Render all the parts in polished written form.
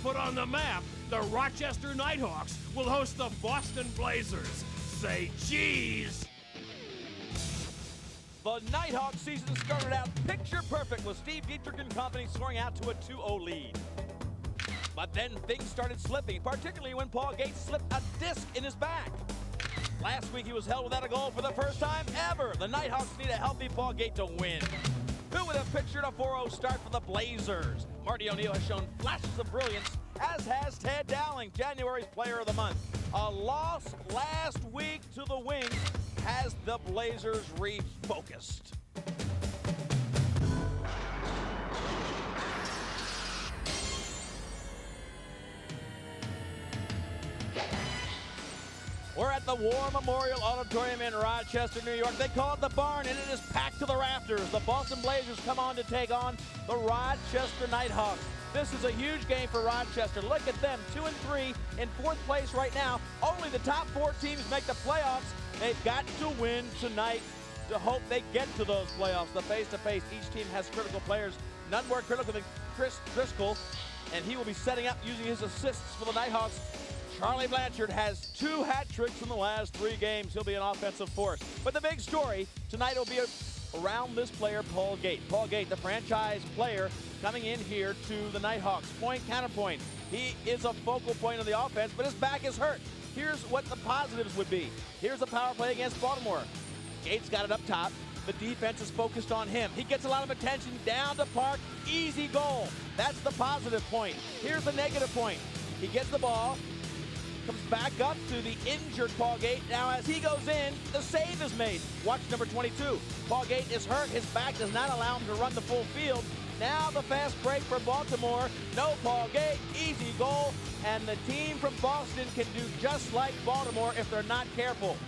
But on the map, the Rochester Knighthawks will host the Boston Blazers. Say cheese! The Knighthawks season started out picture perfect with Steve Dietrich and company soaring out to a 2-0 lead. But then things started slipping, particularly when Paul Gates slipped a disc in his back. Last week he was held without a goal for the first time ever. The Knighthawks need a healthy Paul Gate to win. Who would have pictured a 4-0 start for the Blazers? Marty O'Neill has shown flashes of brilliance, as has Ted Dowling, January's Player of the Month. A loss last week to the Wings has the Blazers refocused. We're at the War Memorial Auditorium in Rochester, New York. They call it the Barn, and it is packed to the rafters. The Boston Blazers come on to take on the Rochester Knighthawks. This is a huge game for Rochester. Look at them, 2-3 in fourth place right now. Only the top 4 teams make the playoffs. They've got to win tonight to hope they get to those playoffs. The face-to-face, each team has critical players. None more critical than Chris Driscoll, and he will be setting up using his assists for the Knighthawks. Charlie Blanchard has 2 hat tricks in the last 3 games. He'll be an offensive force. But the big story tonight will be around this player, Paul Gate. Paul Gate, the franchise player, coming in here to the Knighthawks. Point, counterpoint. He is a focal point of the offense, but his back is hurt. Here's what the positives would be. Here's a power play against Baltimore. Gates got it up top. The defense is focused on him. He gets a lot of attention down to Park. Easy goal. That's the positive point. Here's the negative point. He gets the ball, comes back up to the injured Paul Gate. Now as he goes in, the save is made. Watch number 22. Paul Gate is hurt. His back does not allow him to run the full field. Now the fast break for Baltimore. No Paul Gate, easy goal. And the team from Boston can do just like Baltimore if they're not careful.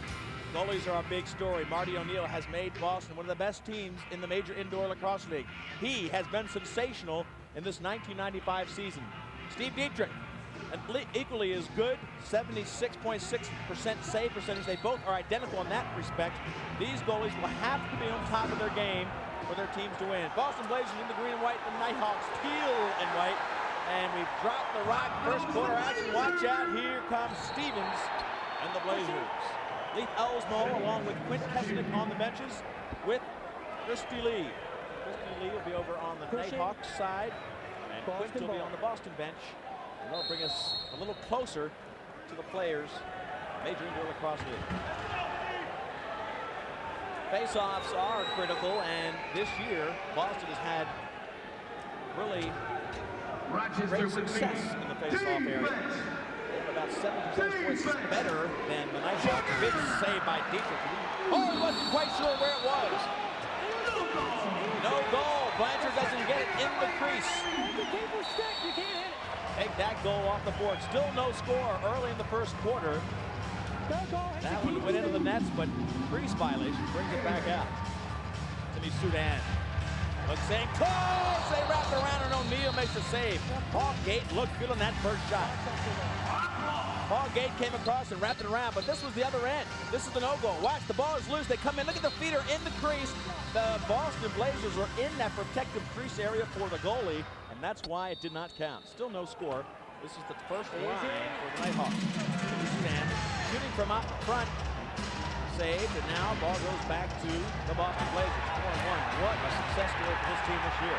Goalies are a big story. Marty O'Neill has made Boston one of the best teams in the major indoor lacrosse league. He has been sensational in this 1995 season. Steve Dietrich, equally as good, 76.6% save percentage. They both are identical in that respect. These goalies will have to be on top of their game for their teams to win. Boston Blazers in the green and white, the Knighthawks teal and white. And we've dropped the rock. First quarter action. Watch out. Here comes Stevens and the Blazers. Leith Elsmo along with Quint Kesnick on the benches with Christy Lee. Christy Lee will be over on the Knighthawks side. And Quint will be on the Boston bench. And that'll bring us a little closer to the players, major indoor lacrosse league. Face-offs are critical, and this year, Boston has had really great success in the face-off area. About 7 percentage points better than the Knighthawks. Big save by Dietrich. Oh, he wasn't quite sure where it was. No goal. Blanchard doesn't get it in the crease. Take that goal off the board. Still no score early in the first quarter. That one went into the nets, but crease violation brings it back out. Timmy Sudan. Looks in close. They wrap it around and O'Neill makes the save. Paul Gate looked good on that first shot. Paul Gate came across and wrapped it around, but this was the other end. This is the no-goal. Watch, the ball is loose. They come in. Look at the feeder in the crease. The Boston Blazers are in that protective crease area for the goalie, and that's why it did not count. Still no score. This is the first line for the Knighthawks. Shooting from up front. Saved, and now ball goes back to the Boston Blazers. 4-1. What a success story for this team this year.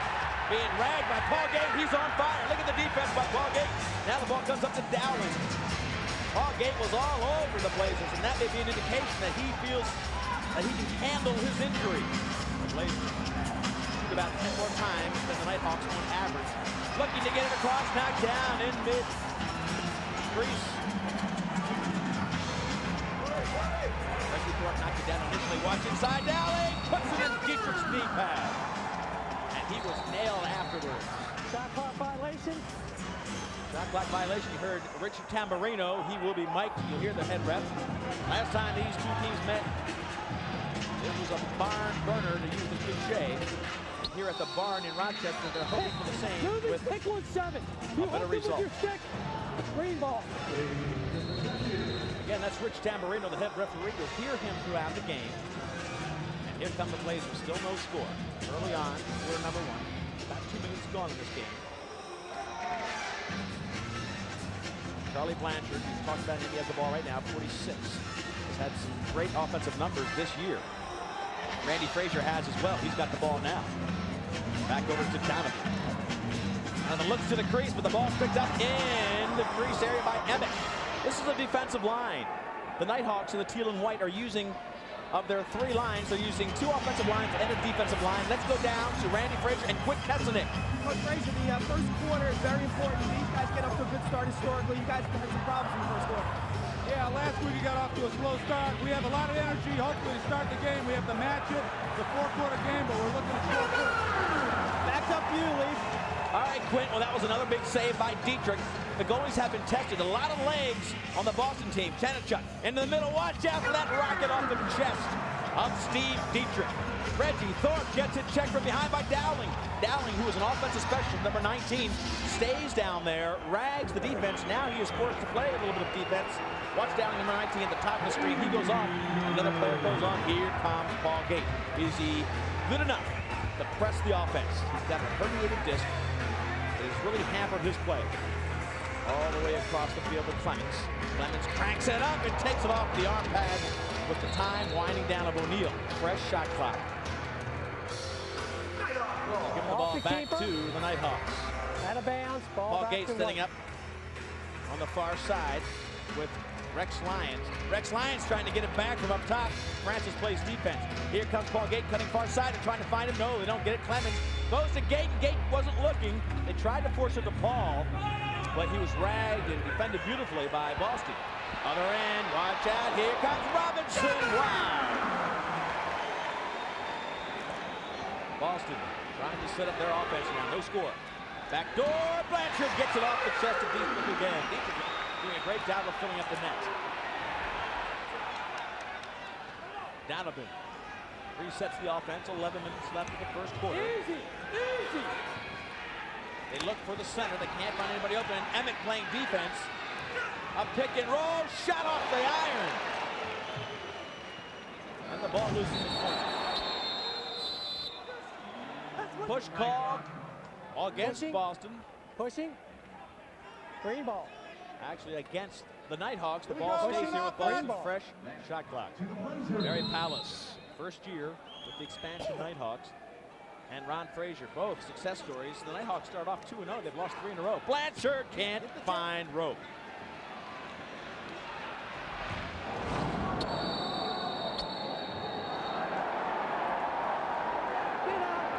Being ragged by Paul Gate. He's on fire. Look at the defense by Paul Gate. Now the ball comes up to Dowling. Paul Gate was all over the Blazers, and that may be an indication that he feels that he can handle his injury. The Blazers shoot about 10 more times than the Knighthawks on average. Looking to get it across, knocked down in mid-crease. Knocked it down initially. Watch inside. Dowling puts it in Dietrich's knee pad. And he was nailed afterwards. Shot clock violation. Shot clock violation. You heard Richard Tamburino. He will be mic'd. You'll hear the head ref. Last time these two teams met, it was a barn burner, to use the cliche. Here at the barn in Rochester, they're hoping for the same with pick 1-7. A better result. With your stick. Green ball. Again, that's Rich Tamburino, the head referee. You'll hear him throughout the game. And here come the Blazers. Still no score. Early on, we're number 1. About 2 minutes gone in this game. Charlie Blanchard, we've talked about him, he has the ball right now, 46. Has had some great offensive numbers this year. Randy Frazier has as well. He's got the ball now. Back over to Donovan. Donovan looks to the crease, but the ball's picked up in the crease area by Emmett. This is a defensive line. The Knighthawks and the teal and white are using, of their 3 lines, they're using 2 offensive lines and a defensive line. Let's go down to Randy Frazier and Quick Kesenick. Coach Frazier, the first quarter is very important. These guys get up to a good start historically. You guys had some problems in the first quarter. Yeah, last week we got off to a slow start. We have a lot of energy. Hopefully to start the game. We have to match it. It's a 4-quarter game, but we're looking to score first. Back up to you, Leaf. All right, Quint. Well, that was another big save by Dietrich. The goalies have been tested. A lot of legs on the Boston team. Chanachuk into the middle. Watch out for that rocket off the chest of Steve Dietrich. Reggie Thorpe gets it checked from behind by Dowling. Dowling, who is an offensive specialist, number 19, stays down there, rags the defense. Now he is forced to play a little bit of defense. Watch Dowling, number 19, at the top of the screen. He goes off. Another player goes on. Here comes Paul Gate. Is he good enough to press the offense? He's got a herniated disc that has really hampered his play. All the way across the field to Clemens. Clemens cranks it up and takes it off the arm pad with the time winding down of O'Neal. Fresh shot clock. Give the ball back to the Knighthawks. Out of bounds. Ball Paul back Gates to setting White. up on the far side with Rex Lyons. Rex Lyons trying to get it back from up top. Francis plays defense. Here comes Paul Gate cutting far side and trying to find him. No, they don't get it. Clemens goes to Gate, and Gate wasn't looking. They tried to force it to Paul, but he was ragged and defended beautifully by Boston. Other end, watch out. Here comes Robinson. Wow. Boston trying to set up their offense now. No score. Back door. Blanchard gets it off the chest of Dietrich again. Dietrich doing a great job of filling up the net. Donovan resets the offense. 11 minutes left in the first quarter. Easy. Easy. They look for the center. They can't find anybody open. And Emmett playing defense. A pick and roll. Shot off the iron. And the ball loses the point. Push called against Pushing. Boston. Pushing. Green ball. Actually against the Knighthawks. The ball stays here with Green Boston. ball. Fresh shot clock. Barry Palace, first year with the expansion Knighthawks. And Ron Frazier, both success stories. The Knighthawks start off 2-0. They've lost 3 in a row. Blanchard can't find rope.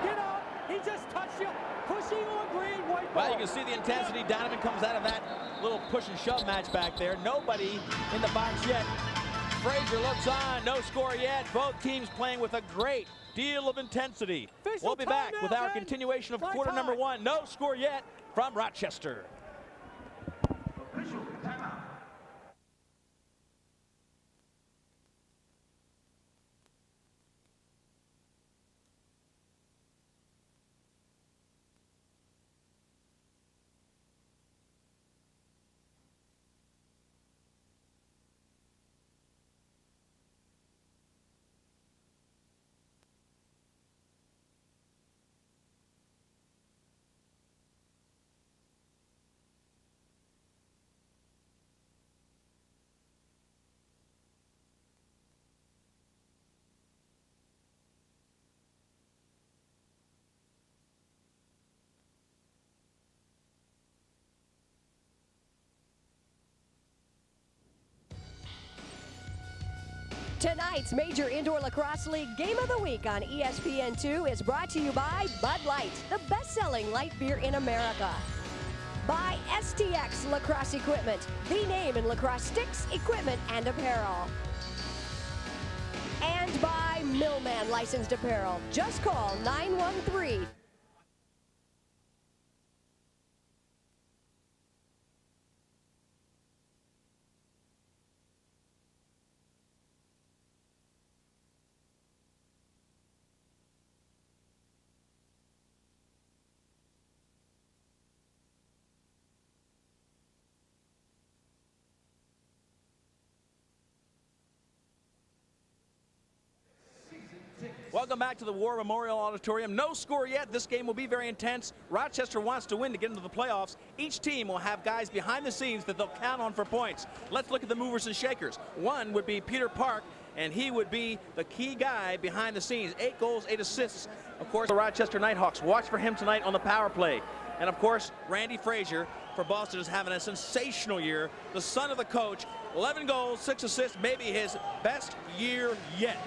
Get up. He just touched you. Pushing on green, white ball. Well, you can see the intensity. Donovan comes out of that little push and shove match back there. Nobody in the box yet. Frazier looks on. No score yet. Both teams playing with a great deal of intensity. Official We'll be back timeout, with our Ben. continuation of Flag quarter number time. 1. No score yet from Rochester. Tonight's major indoor lacrosse league game of the week on ESPN2 is brought to you by Bud Light, the best-selling light beer in America. By STX Lacrosse Equipment, the name in lacrosse sticks, equipment, and apparel. And by Millman Licensed Apparel. Just call 913. Welcome back to the War Memorial Auditorium. No score yet. This game will be very intense. Rochester wants to win to get into the playoffs. Each team will have guys behind the scenes that they'll count on for points. Let's look at the movers and shakers. One would be Peter Park, and he would be the key guy behind the scenes. 8 goals, 8 assists. Of course, the Rochester Knighthawks. Watch for him tonight on the power play. And of course, Randy Frazier for Boston is having a sensational year. The son of the coach, 11 goals, 6 assists, maybe his best year yet.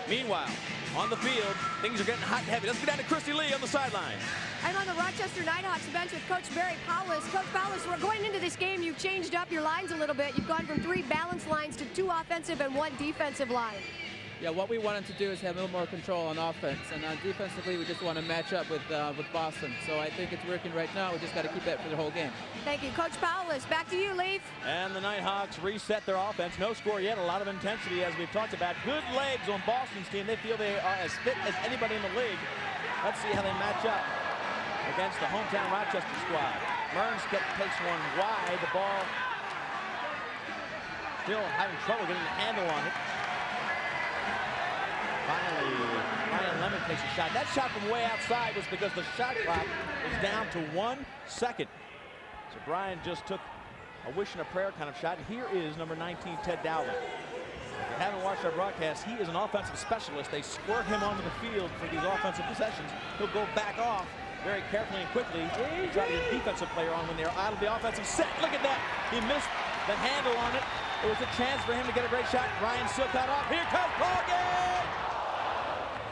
Meanwhile, on the field, things are getting hot and heavy. Let's go down to Christy Lee on the sideline. I'm on the Rochester Knighthawks bench with Coach Barry Powlis. Coach Powlis, we're going into this game. You've changed up your lines a little bit. You've gone from 3 balanced lines to 2 offensive and 1 defensive line. Yeah, what we wanted to do is have a little more control on offense, and defensively we just want to match up with Boston. So I think it's working right now. We just got to keep that for the whole game. Thank you, Coach Powlis. Back to you, Leaf. And the Knighthawks reset their offense. No score yet. A lot of intensity, as we've talked about. Good legs on Boston's team. They feel they are as fit as anybody in the league. Let's see how they match up against the hometown Rochester squad. Mearns takes one wide. The ball still having trouble getting a handle on it. Finally, Ryan Lemon takes a shot. That shot from way outside was because the shot clock is down to 1 second. So Brian just took a wish and a prayer kind of shot. And here is number 19, Ted Dowling. If you haven't watched our broadcast, he is an offensive specialist. They squirt him onto the field for these offensive possessions. He'll go back off very carefully and quickly to try to get a defensive player on when they're out of the offensive set. Look at that. He missed the handle on it. It was a chance for him to get a great shot. Ryan still cut off. Here comes Paul Gate.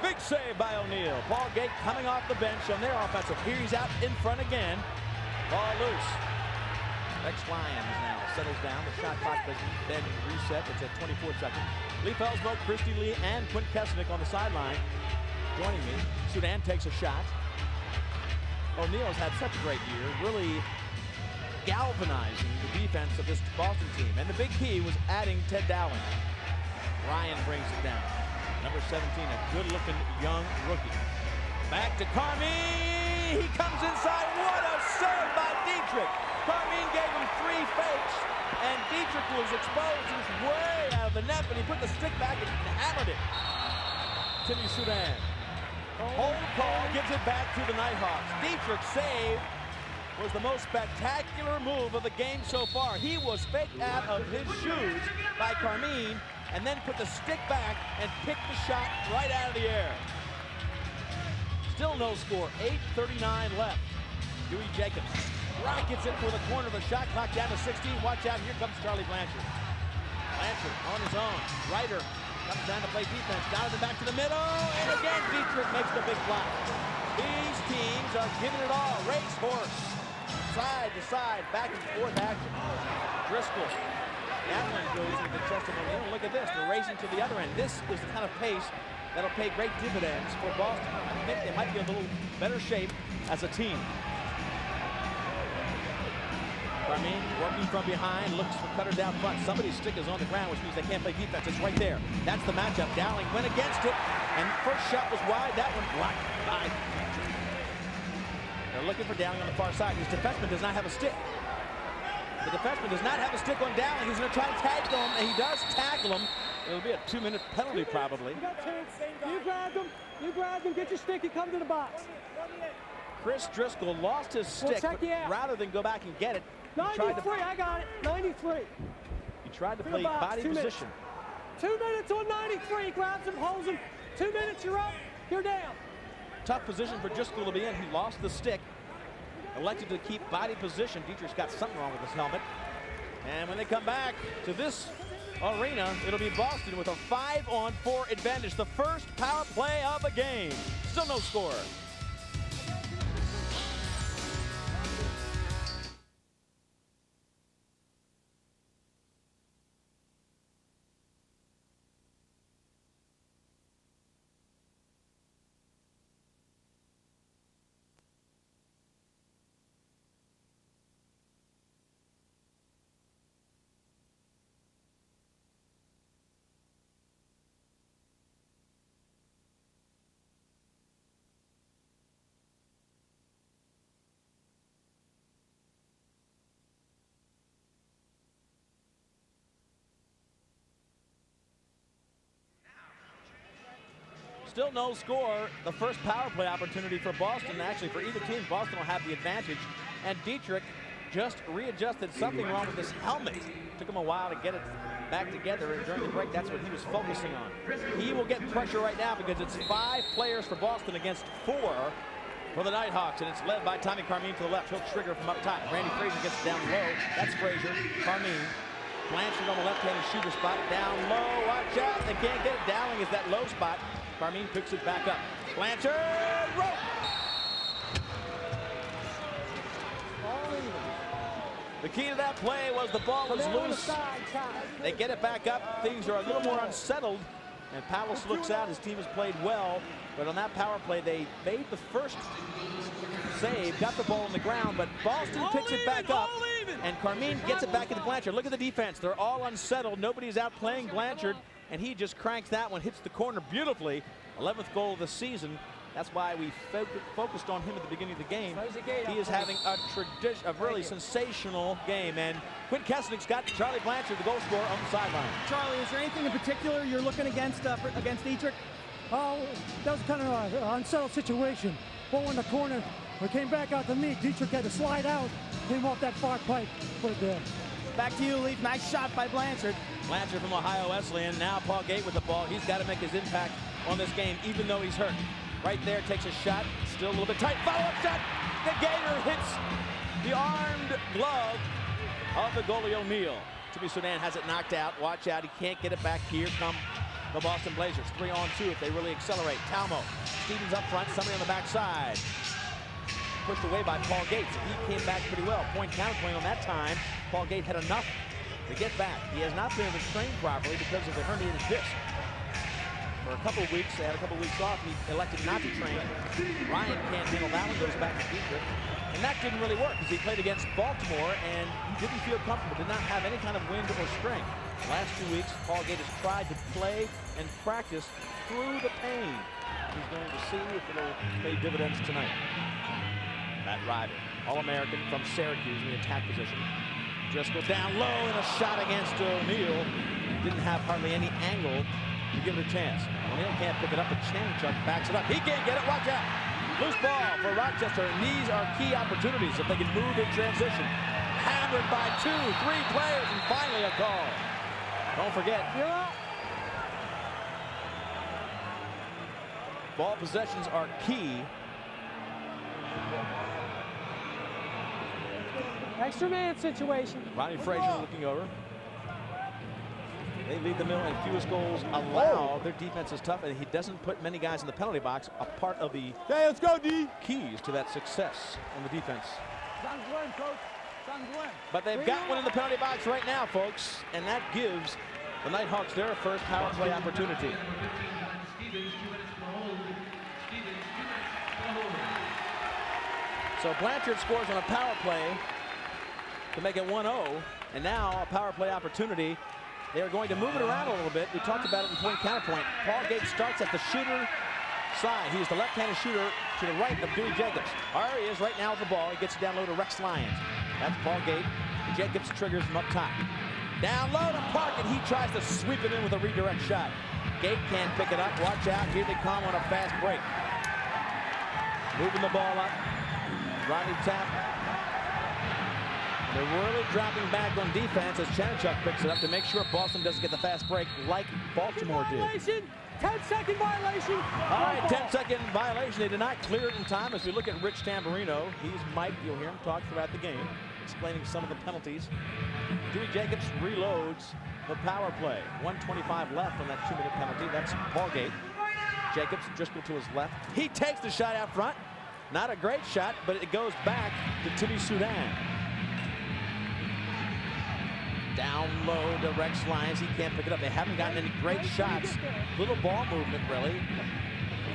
Big save by O'Neill. Paul Gate coming off the bench on their offensive. Here he's out in front again. Ball loose. Rex Lyons now settles down. The shot clock has been reset. It's at 24 seconds. Lee Felsbrook, Christy Lee, and Quint Kesnick on the sideline joining me. Sudan takes a shot. O'Neill's had such a great year, really galvanizing the defense of this Boston team. And the big key was adding Ted Dowling. Ryan brings it down. Number 17, a good-looking young rookie. Back to Carmine. He comes inside. What a save by Dietrich. Carmine gave him 3 fakes, and Dietrich was exposed. He was way out of the net, but he put the stick back and hammered it. Timmy Sudan. Hold call gives it back to the Knighthawks. Dietrich's save was the most spectacular move of the game so far. He was faked out of his shoes by Carmine, and then put the stick back and picked the shot right out of the air. Still no score, 8:39 left. Dewey Jacobs rockets it for the corner of the shot clock down to 16. Watch out, here comes Charlie Blanchard. Blanchard on his own. Ryder comes down to play defense, down to the back to the middle, and again Dietrich makes the big block. These teams are giving it all. Racehorse, side to side, back and forth action. Driscoll. That one goes into the chest of O'Neill. Look at this. They're racing to the other end. This is the kind of pace that'll pay great dividends for Boston. I think they might be a little better shape as a team. Carmine working from behind, looks for cutters out front. Somebody's stick is on the ground, which means they can't play defense. It's right there. That's the matchup. Dowling went against it, and first shot was wide. That one blocked by. They're looking for Dowling on the far side. His defenseman does not have a stick. The defenseman does not have a stick on Dowling. He's going to try to tackle him, and he does tackle him. It'll be a 2-minute penalty, probably. You grabbed him, get your stick, and come to the box. Chris Driscoll lost his stick, but rather than go back and get it, 93, I got it, 93. He tried to play body position. 2 minutes on 93, grabs him, holds him. 2 minutes, you're up, you're down. Tough position for Driscoll to be in. He lost the stick. Elected to keep body position. Dietrich's got something wrong with his helmet. And when they come back to this arena, it'll be Boston with a 5-on-4 advantage. The first power play of the game. Still no score. Still no score. The first power play opportunity for Boston. Actually, for either team, Boston will have the advantage. And Dietrich just readjusted. Something wrong with his helmet. Took him a while to get it back together, and during the break, that's what he was focusing on. He will get pressure right now because it's 5 players for Boston against 4 for the Knighthawks, and it's led by Tommy Carmine to the left. He'll trigger from up top. Randy Frazier gets it down low. That's Frazier. Carmine. Blanchard on the left-handed shooter spot. Down low. Watch out. They can't get it. Dowling is that low spot. Carmine picks it back up. Blanchard. Rope. The key to that play was the ball was loose. They get it back up. Things are a little more unsettled. And Palace looks out. His team has played well. But on that power play, they made the first save, got the ball on the ground, but Boston picks it back up, and Carmine gets it back into Blanchard. Look at the defense. They're all unsettled. Nobody's out playing Blanchard, and he just cranks that one, hits the corner beautifully. 11th goal of the season. That's why we focused on him at the beginning of the game. He is having a really sensational game, and Quinn Kesnick's got Charlie Blanchard, the goal scorer, on the sideline. Charlie, is there anything in particular you're looking against Dietrich? Oh, that was kind of an unsettled situation. Ball in the corner. We came back out to me. Dietrich had to slide out. Came off that far pipe. Put it there. Back to you, Leaf. Nice shot by Blanchard. Blanchard from Ohio Wesleyan. Now Paul Gate with the ball. He's got to make his impact on this game, even though he's hurt. Right there, takes a shot. Still a little bit tight. Follow-up shot. The Gator hits the armed glove of the goalie O'Neal. Timmy Sudan has it knocked out. Watch out. He can't get it back. Here come the Boston Blazers. 3-on-2 if they really accelerate. Talmo. Stevens up front. Somebody on the backside. Pushed away by Paul Gates. He came back pretty well. Point counterpoint on that time. Paul Gate had enough to get back. He has not been able to train properly because of the herniated disc. For a couple of weeks, they had a couple of weeks off. He elected not to train. Ryan can't handle that one. Goes back to Dietrich. And that didn't really work because he played against Baltimore and he didn't feel comfortable. Did not have any kind of wind or strength. The last 2 weeks, Paul Gate has tried to play and practice through the pain. He's going to see if it'll pay dividends tonight. Matt Ryder, All-American from Syracuse in the attack position. Just goes down low and a shot against O'Neal. Didn't have hardly any angle to give it a chance. O'Neal can't pick it up, but Chanchuk backs it up. He can't get it. Watch out. Loose ball for Rochester, and these are key opportunities if they can move in transition. Hammered by 2, 3 players, and finally a call. Don't forget. Ball possessions are key. Extra man situation. Ronnie Frazier looking over. They lead the mill in fewest goals allowed. Their defense is tough, and he doesn't put many guys in the penalty box. A part of the let's go, D. keys to that success on the defense. But they've got one in the penalty box right now, folks, and that gives the Knighthawks their first power play opportunity. So Blanchard scores on a power play to make it 1-0, and now a power play opportunity. They are going to move it around a little bit. We talked about it in point counterpoint. Paul Gate starts at the shooter side. He's the left-handed shooter to the right of Dewey Jacobs. There he is right now with the ball. He gets it down low to Rex Lyons. That's Paul Gate. Jacobs triggers from up top. Down low to Park, and he tries to sweep it in with a redirect shot. Gate can't pick it up. Watch out. Here they come on a fast break. Moving the ball up. Rodney tap. They're really dropping back on defense as Chanchuk picks it up to make sure Boston doesn't get the fast break like Baltimore did. 10-second violation. All right, 10-second violation. They did not clear it in time. As we look at Rich Tamburino, he's Mike. You'll hear him talk throughout the game, explaining some of the penalties. Dewey Jacobs reloads the power play. 1:25 left on that 2-minute penalty. That's Paul Gate. Jacobs, Driscoll to his left. He takes the shot out front. Not a great shot, but it goes back to Timmy Sudan. Down low to Rex Lyons. He can't pick it up. They haven't gotten any great shots. Little ball movement, really.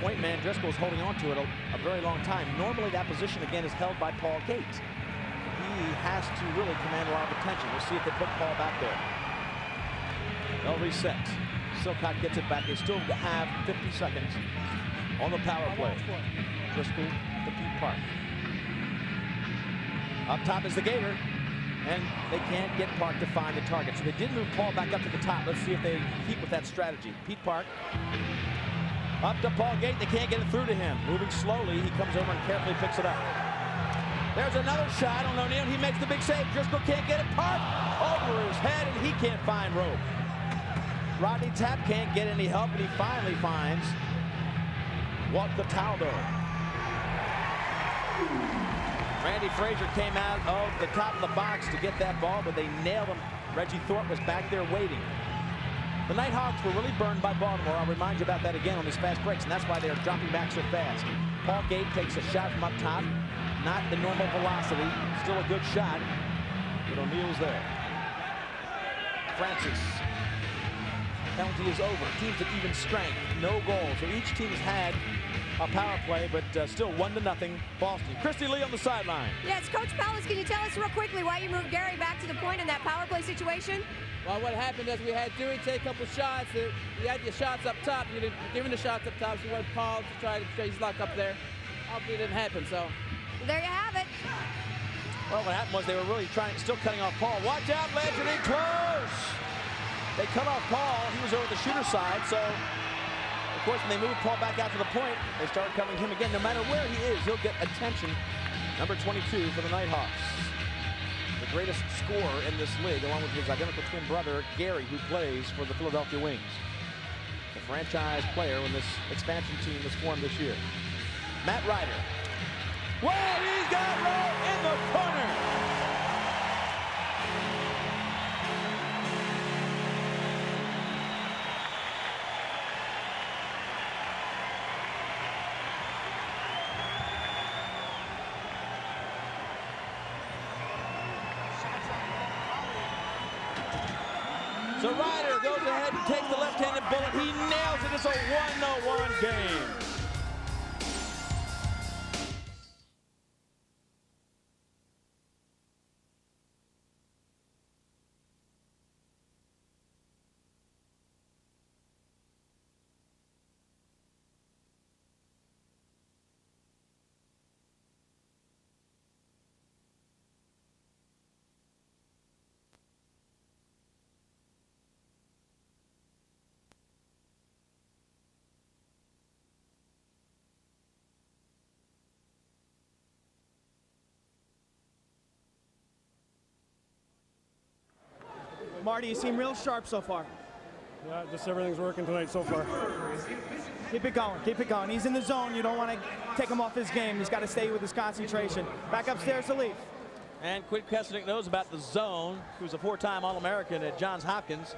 Point man Driscoll's holding on to it a very long time. Normally that position, again, is held by Paul Gate. He has to really command a lot of attention. We'll see if they put Paul back there. They'll reset. Silcock gets it back. They still have 50 seconds on the power play. Driscoll to Pete Park. Up top is the Gator. And they can't get Park to find the target. So they did move Paul back up to the top. Let's see if they keep with that strategy. Pete Park Up to Paul Gate. They can't get it through to him. Moving slowly, he comes over and carefully picks it up. There's another shot on O'Neal. He makes the big save. Driscoll can't get it parked over his head, and he can't find rope. Rodney Tapp can't get any help, and he finally finds Walt Cataldo. Randy Frazier came out of the top of the box to get that ball, but they nailed him. Reggie Thorpe was back there waiting. The Knighthawks were really burned by Baltimore. I'll remind you about that again on these fast breaks, and that's why they're dropping back so fast. Paul Gate takes a shot from up top. Not the normal velocity. Still a good shot. But O'Neal's there. Francis. Penalty is over. Teams at even strength. No goals. So each team has had a power play, but still 1-0 Boston. Christy Lee on the sideline. Yes, Coach Pellis, can you tell us real quickly why you moved Gary back to the point in that power play situation? Well, what happened is we had Dewey take a couple shots. We had the shots up top. We didn't give him the shots up top, so we wanted Paul to try to chase luck up there. Obviously, it didn't happen, so. There you have it. Well, what happened was they were really still cutting off Paul. Watch out, Legend, in close. They cut off Paul. He was over the shooter side, so of course when they moved Paul back out to the point, they started covering him again. No matter where he is, he'll get attention. Number 22 for the Knighthawks. The greatest scorer in this league, along with his identical twin brother, Gary, who plays for the Philadelphia Wings. The franchise player when this expansion team was formed this year. Matt Ryder. Well, he's got Rowe in the corner. So Ryder goes ahead and takes the left-handed bullet. He nails it. It's a 1-1 game. Marty, you seem real sharp so far. Yeah, just everything's working tonight so far. Keep it going, keep it going. He's in the zone. You don't want to take him off his game. He's got to stay with his concentration. Back upstairs to Leaf. And Quinn Kesnick knows about the zone. He was a 4-time All-American at Johns Hopkins.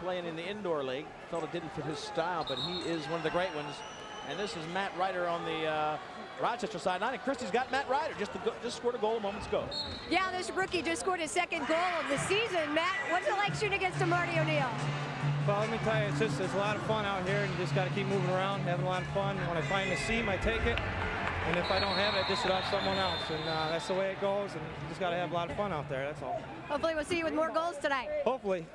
Playing in the indoor league. Thought it didn't fit his style, but he is one of the great ones. And this is Matt Ryder on the Rochester sideline, and Christie's got Matt Ryder just scored a goal moments ago. Yeah, this rookie just scored his second goal of the season. Matt, what's it like shooting against Marty O'Neal? Well, let me tell you, it's a lot of fun out here, and you just got to keep moving around, having a lot of fun. When I find the seam, I take it, and if I don't have it, I dish it off someone else, and that's the way it goes, and you just got to have a lot of fun out there, that's all. Hopefully we'll see you with more goals tonight. Hopefully.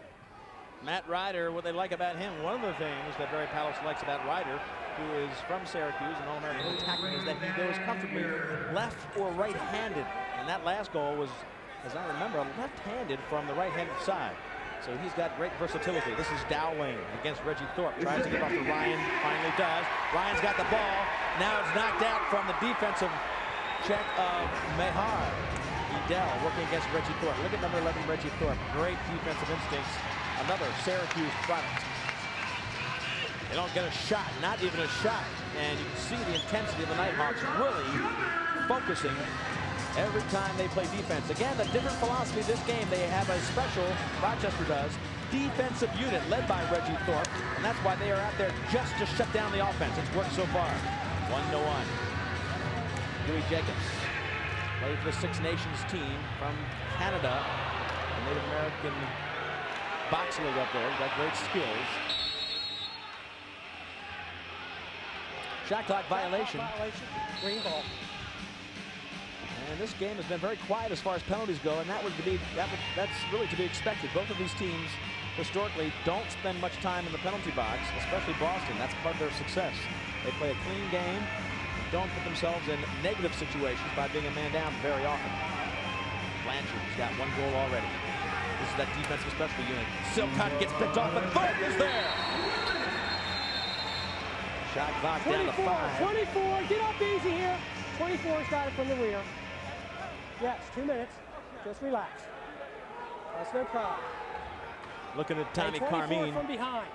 Matt Ryder, what they like about him, one of the things that Barry Palos likes about Ryder, who is from Syracuse, an All-American attacker, is that he goes comfortably left or right-handed. And that last goal was, as I remember, left-handed from the right-handed side. So he's got great versatility. This is Dowling against Reggie Thorpe. Tries to get off to Ryan, finally does. Ryan's got the ball. Now it's knocked out from the defensive check of Mehar. Edel working against Reggie Thorpe. Look at number 11, Reggie Thorpe. Great defensive instincts. Another Syracuse product. They don't get a shot, not even a shot. And you can see the intensity of the Knighthawks really focusing every time they play defense. Again, the different philosophy of this game. They have a special, Rochester does, defensive unit led by Reggie Thorpe. And that's why they are out there just to shut down the offense. It's worked so far. 1-1. Dewey Jacobs played for the Six Nations team from Canada. The Native American box league up there. He's got great skills. Shot clock violation. Green ball. And this game has been very quiet as far as penalties go, and that's really to be expected. Both of these teams historically don't spend much time in the penalty box, especially Boston. That's part of their success. They play a clean game, don't put themselves in negative situations by being a man down very often. Blanchard's got one goal already. This is that defensive special unit. Silcott gets picked off, but Thorpe is there. Shot clock down to 5. 24, get up easy here. 24 started from the rear. Yes, 2 minutes. Just relax. That's no problem. Looking at Tommy 24 Carmine. from behind.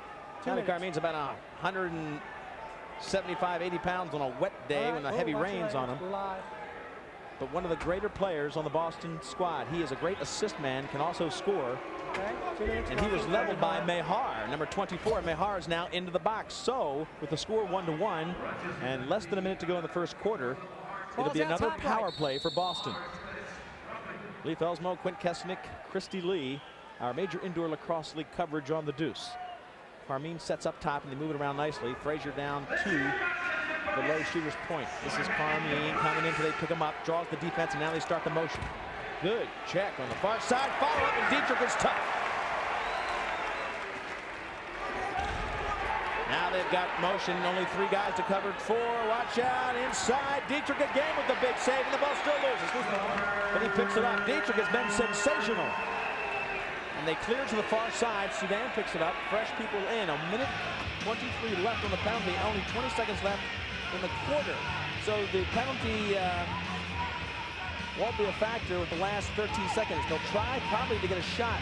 Tommy Carmine's about 175, 80 pounds on a wet day when the heavy rains on him. But one of the greater players on the Boston squad. He is a great assist man, can also score. And he was leveled by Mehar, number 24. Mehar is now into the box. So with the score 1-1 and less than a minute to go in the first quarter, it'll be another power play for Boston. Lee Felsmo, Quint Kesnick, Christy Lee, our major indoor lacrosse league coverage on the deuce. Carmine sets up top and they move it around nicely. Frazier down to the low shooter's point. This is Carmine coming in until they pick him up, draws the defense, and now they start the motion. Good check on the far side. Follow up, and Dietrich is tough. Now they've got motion. Only 3 guys to cover 4. Watch out inside. Dietrich again with the big save, and the ball still loses. But he picks it up. Dietrich has been sensational. And they clear to the far side. Sudan picks it up. Fresh people in. 1:23 left on the penalty. Only 20 seconds left in the quarter. So the penalty won't be a factor with the last 13 seconds. They'll try probably to get a shot.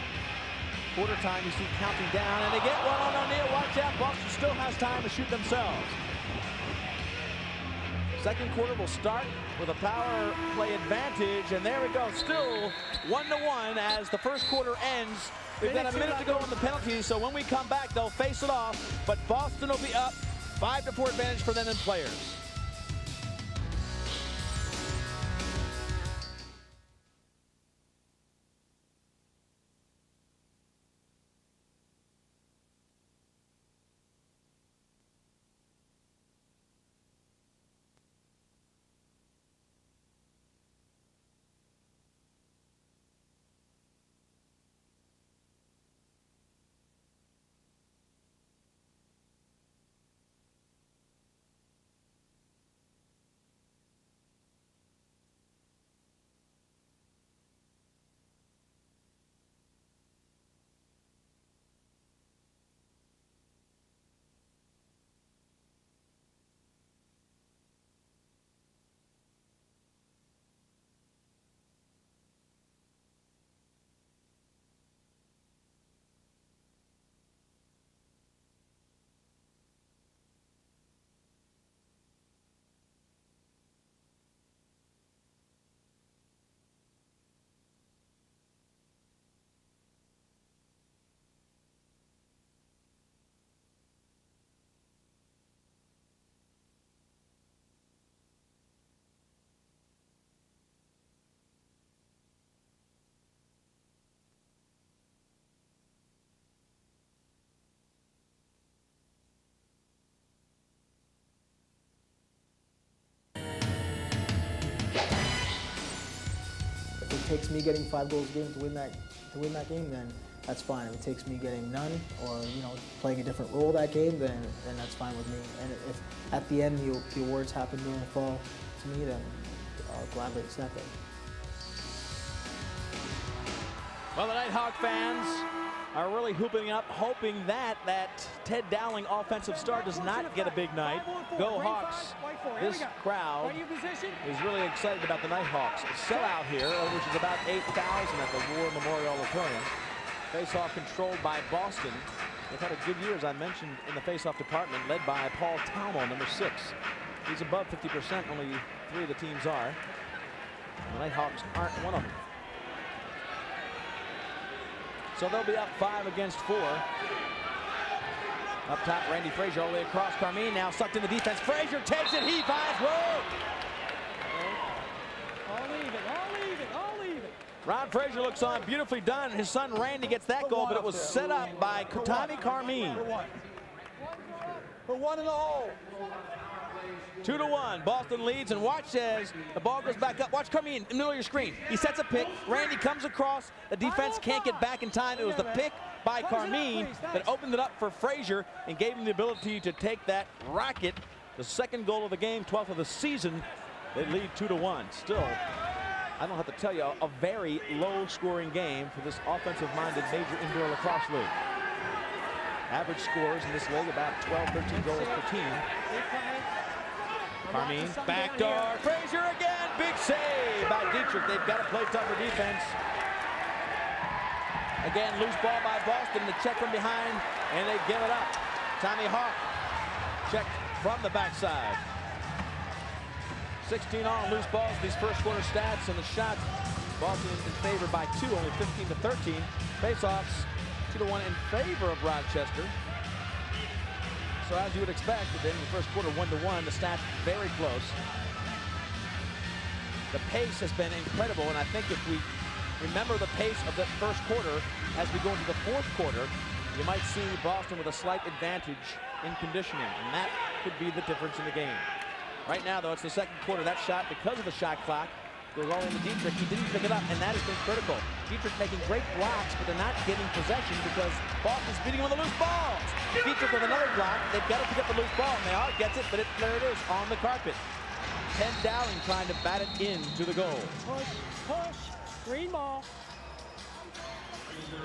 Quarter time, you see counting down, and they get one on O'Neal. Watch out, Boston still has time to shoot themselves. Second quarter will start with a power play advantage, and there we go. Still 1-1 as the first quarter ends. We've got a minute to go on the penalties, so when we come back, they'll face it off, but Boston will be up. 5-4 advantage for them and players. If it takes me getting 5 goals a game to win that game, then that's fine. If it takes me getting none, or playing a different role that game, then that's fine with me. And if at the end the awards happen to fall to me, then I'll gladly accept it. Well, the Nighthawk fans are really hooping up, hoping that Ted Dowling offensive star does not get a big night. Go Hawks. This crowd is really excited about the Nighthawks. A sellout here, which is about 8,000 at the War Memorial Auditorium. Face-off controlled by Boston. They've had a good year, as I mentioned, in the face-off department, led by Paul Talmo, number 6. He's above 50%, only 3 of the teams are. The Nighthawks aren't one of them. So they'll be up 5 against 4. Up top, Randy Frazier all the way across. Carmine now sucked in the defense. Frazier takes it. He finds Rowe. All even. Ron Frazier looks on. Beautifully done. His son Randy gets that goal, but it was set up by Tommy Carmine. For 1 in the hole. 2-1. Boston leads, and watch as the ball goes back up. Watch Carmine in the middle of your screen. He sets a pick. Randy comes across. The defense can't get back in time. It was the pick by Carmine that opened it up for Frazier and gave him the ability to take that rocket. The second goal of the game, 12th of the season. They lead 2-1. Still, I don't have to tell you, a very low-scoring game for this offensive-minded major indoor lacrosse league. Average scores in this league about 12, 13 goals per team. Carmine, backdoor, Frazier again, big save by Dietrich. They've got to play tougher defense. Again, loose ball by Boston, the check from behind, and they give it up. Tommy Hawk, check from the backside. 16 on loose balls, these first quarter stats, and the shots. Boston in favor by 2, only 15 to 13. Faceoffs 2-1 in favor of Rochester. So as you would expect, at the end of the first quarter, 1-1, the stats very close. The pace has been incredible, and I think if we remember the pace of the first quarter, as we go into the fourth quarter, you might see Boston with a slight advantage in conditioning, and that could be the difference in the game. Right now, though, it's the second quarter. That shot, because of the shot clock, goes all into Dietrich. He didn't pick it up, and that has been critical. Dietrich making great blocks, but they're not getting possession because Boston's beating him with the loose balls. Dietrich with another block. They've got to pick up the loose ball, and they are. Gets it, but there it is on the carpet. Ken Dowling trying to bat it into the goal. Push, green ball.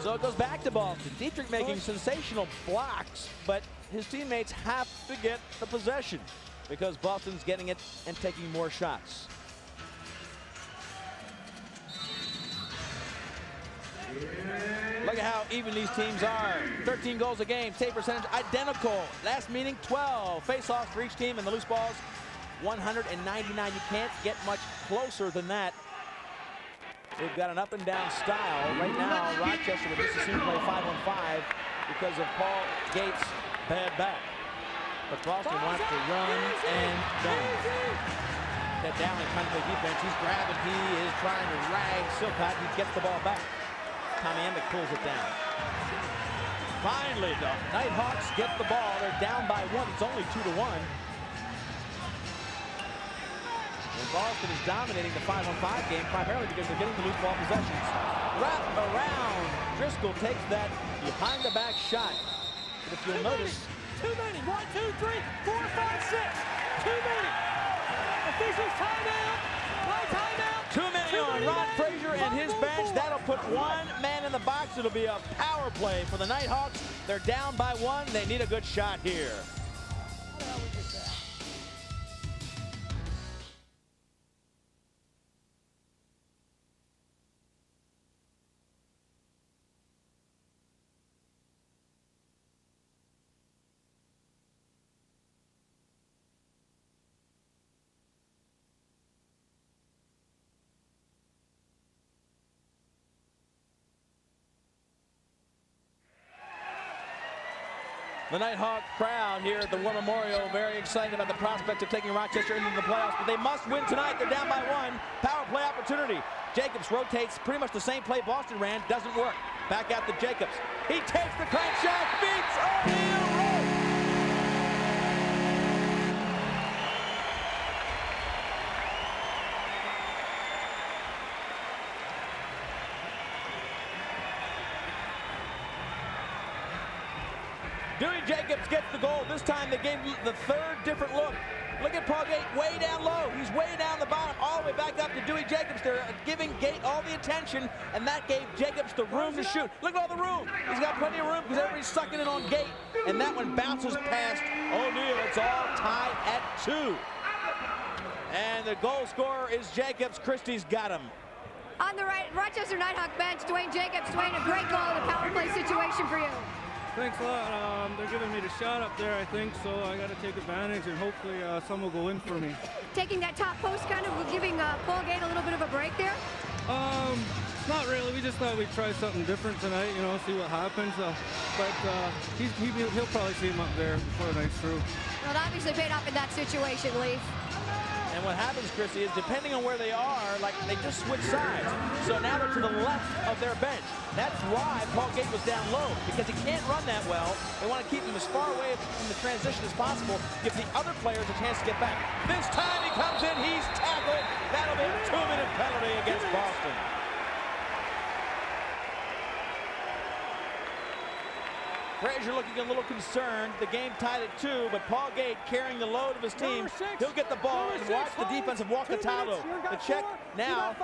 So it goes back to Boston. Dietrich making sensational blocks, but his teammates have to get the possession because Boston's getting it and taking more shots. Look at how even these teams are. 13 goals a game, save percentage identical. Last meeting, 12. Face-offs for each team, and the loose balls, 199. You can't get much closer than that. We've got an up-and-down style. Right now, Rochester would just assume play 5-on-5 because of Paul Gates' bad back. But Boston wants to run and gun. That Dowling trying to play defense. He's grabbing. He is trying to rag Silcott. He gets the ball back. Tommy Emick pulls it down. Finally, the Knighthawks get the ball. They're down by 1. It's only 2-1. And Boston is dominating the 5-on-5 game primarily because they're getting the loose ball possessions. Wrap around. Driscoll takes that behind the back shot. But if you'll notice, Too many. 1, 2, 3, 4, 5, 6. Too many. Officials timeout. No timeout. Too many on Ron Frazier and his bench. That'll put one man in the box. It'll be a power play for the Knighthawks. They're down by 1. They need a good shot here. The Nighthawk crowd here at the War Memorial very excited about the prospect of taking Rochester into the playoffs, but they must win tonight. They're down by 1. Power play opportunity. Jacobs rotates pretty much the same play Boston ran. Doesn't work. Back out to Jacobs. He takes the crank shot. Beats O'Neal. Dewey Jacobs gets the goal. This time they gave the third different look. Look at Paul Gate way down low. He's way down the bottom, all the way back up to Dewey Jacobs. They're giving Gate all the attention, and that gave Jacobs the room to shoot. Look at all the room. He's got plenty of room because everybody's sucking in on Gate, and that one bounces past O'Neal. It's all tied at 2. And the goal scorer is Jacobs. Christie's got him. On the right, Rochester Nighthawk bench, Dwayne Jacobs. Dwayne, a great goal in a power play situation for you. Thanks a lot. They're giving me the shot up there, I think, so I got to take advantage, and hopefully some will go in for me. Taking that top post, kind of giving Paul Gate a little bit of a break there? Not really. We just thought we'd try something different tonight, you know, see what happens. But he'll probably see him up there before the night's through. Well, it obviously paid off in that situation, Leaf. And what happens, Chrissy, is depending on where they are, like they just switch sides. So now they're to the left of their bench. That's why Paul Gate was down low, because he can't run that well. They want to keep him as far away from the transition as possible, give the other players a chance to get back. This time he comes in, he's tackled. That'll be a 2-minute penalty against Boston. Frazier looking a little concerned. The game tied at 2, but Paul Gate carrying the load of his team. He'll get the ball and watch the defense of Wakatalo. The check now.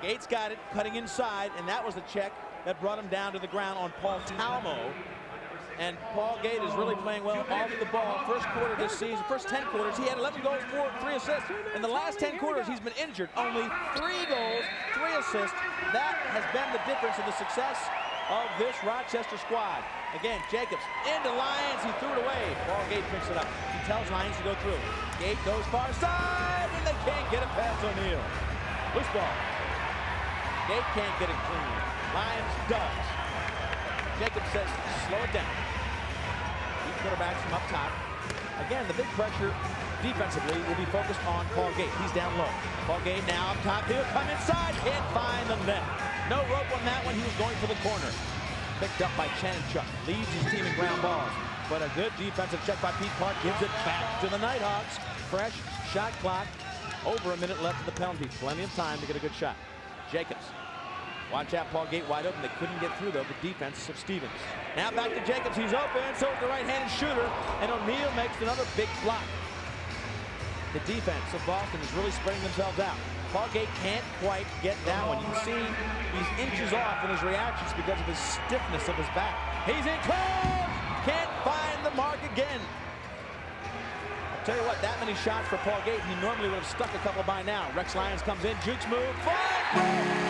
Gates got it, cutting inside, and that was the check that brought him down to the ground on Paul Talmo. And Paul Gate is really playing well off the ball. First quarter this season, first 10 quarters, he had 11 goals, 3 assists. In the last 10 quarters, he's been injured. Only 3 goals, 3 assists. That has been the difference in the success of this Rochester squad. Again, Jacobs into Lyons, he threw it away. Paul Gate picks it up. He tells Lyons to go through. Gate goes far side, and they can't get it past O'Neal. Loose ball. Gate can't get it clean. Lyons does. Jacobs says, slow it down. He quarterbacks from up top. Again, the big pressure defensively will be focused on Paul Gate. He's down low. Paul Gate now up top. He'll come inside. Can't find the net. No rope on that one. He was going for the corner. Picked up by Chanchuk. Leads his team in ground balls. But a good defensive check by Pete Park gives it back to the Knighthawks. Fresh shot clock. Over a minute left of the penalty. Plenty of time to get a good shot. Jacobs. Watch out, Paul Gate wide open. They couldn't get through, though, the defense of Stevens. Now back to Jacobs. He's open. So is the right-handed shooter. And O'Neal makes another big block. The defense of Boston is really spreading themselves out. Paul Gate can't quite get that one. You can see he's inches off in his reactions because of his stiffness of his back. He's in close! Can't find the mark again. I'll tell you what, that many shots for Paul Gate, he normally would have stuck a couple by now. Rex Lyons comes in, jukes move, fire!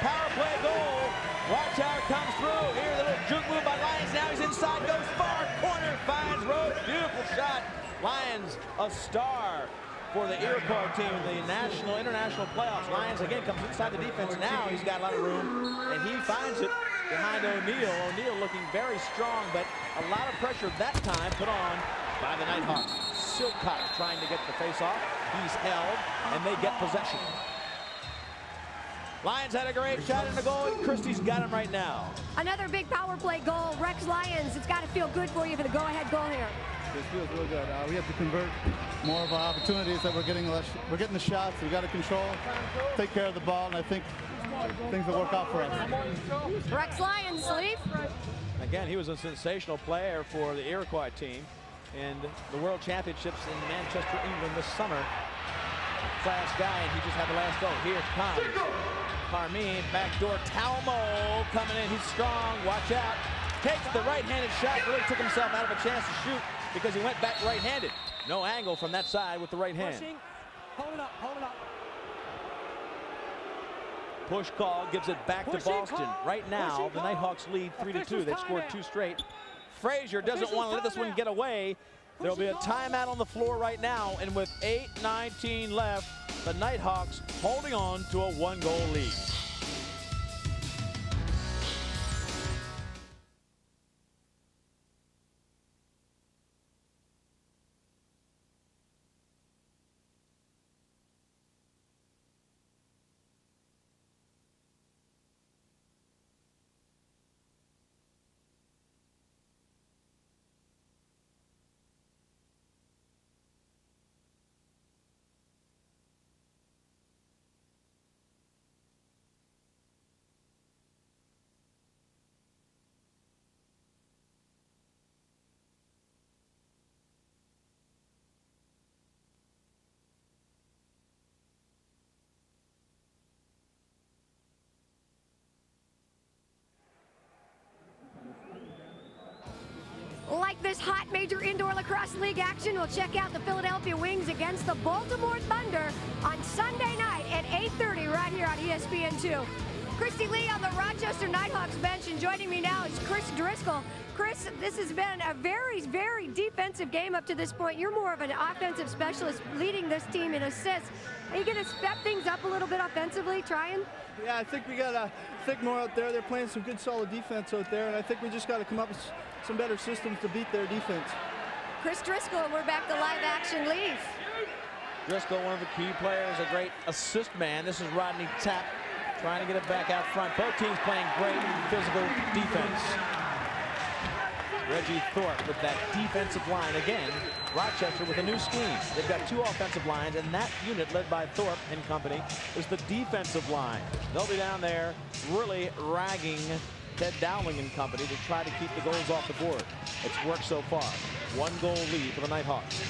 Power play goal. Watch how it comes through. Here, the little juke move by Lyons. Now he's inside, goes far corner, finds Rhodes. Beautiful shot. Lyons, a star for the Iroquois team in the international playoffs. Lyons again comes inside the defense. Now he's got a lot of room, and he finds it behind O'Neal. O'Neal looking very strong, but a lot of pressure that time put on by the Knighthawks. Silcock trying to get the face off. He's held, and they get possession. Lyons had a great shot in the goal, and Christie's got him right now. Another big power play goal. Rex Lyons, it's got to feel good for you for the go-ahead goal here. It feels real good. We have to convert more of our opportunities that we're getting the shots. We got to control, take care of the ball, and I think things will work out for us. Rex Lyons, Leaf. Again, he was a sensational player for the Iroquois team in the World Championships in Manchester, England this summer. Class guy, and he just had the last goal. Here it comes. Carmine, backdoor, Talmo coming in. He's strong. Watch out. Takes the right-handed shot. Really took himself out of a chance to shoot because he went back right-handed. No angle from that side with the right hand. Pushing. Hold it up. Hold it up. Push call gives it back to Boston. Right now, the Knighthawks lead 3-2. They've scored 2 straight. Frazier doesn't want to let this one get away. There'll be a timeout on the floor right now, and with 8:19 left, the Knighthawks holding on to a 1-goal lead. Like this hot major indoor lacrosse league action, we'll check out the Philadelphia Wings against the Baltimore Thunder on Sunday night at 8:30 right here on ESPN2. Christy Lee on the Rochester Knighthawks bench, and joining me now is Chris Driscoll. Chris, this has been a very, very defensive game up to this point. You're more of an offensive specialist leading this team in assists. Are you going to step things up a little bit offensively, trying? Yeah, I think we got to think more out there. They're playing some good, solid defense out there, and I think we just got to come up with some better systems to beat their defense. Chris Driscoll, and we're back to live action. Leaf. Driscoll, one of the key players, a great assist man. This is Rodney Tapp trying to get it back out front. Both teams playing great physical defense. Reggie Thorpe with that defensive line. Again, Rochester with a new scheme. They've got 2 offensive lines, and that unit led by Thorpe and company is the defensive line. They'll be down there really ragging Ted Dowling and company to try to keep the goals off the board. It's worked so far. 1-goal lead for the Knighthawks.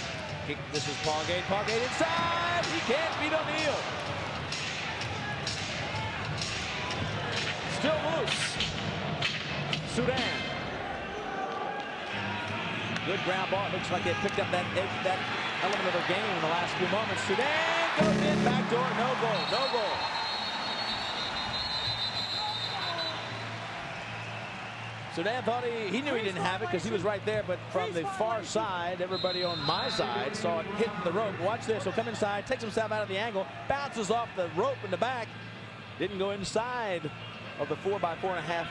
This is Paugate. Paugate inside. He can't beat O'Neal. Still loose. Sudan. Good ground ball. Looks like they picked up that element of their game in the last few moments. Sudan goes in, back door, no goal, no goal. Sudan thought he knew he didn't have it because he was right there, but from the far side, everybody on my side saw it hit the rope. Watch this. He'll come inside, takes himself out of the angle, bounces off the rope in the back. Didn't go inside of the 4 by 4.5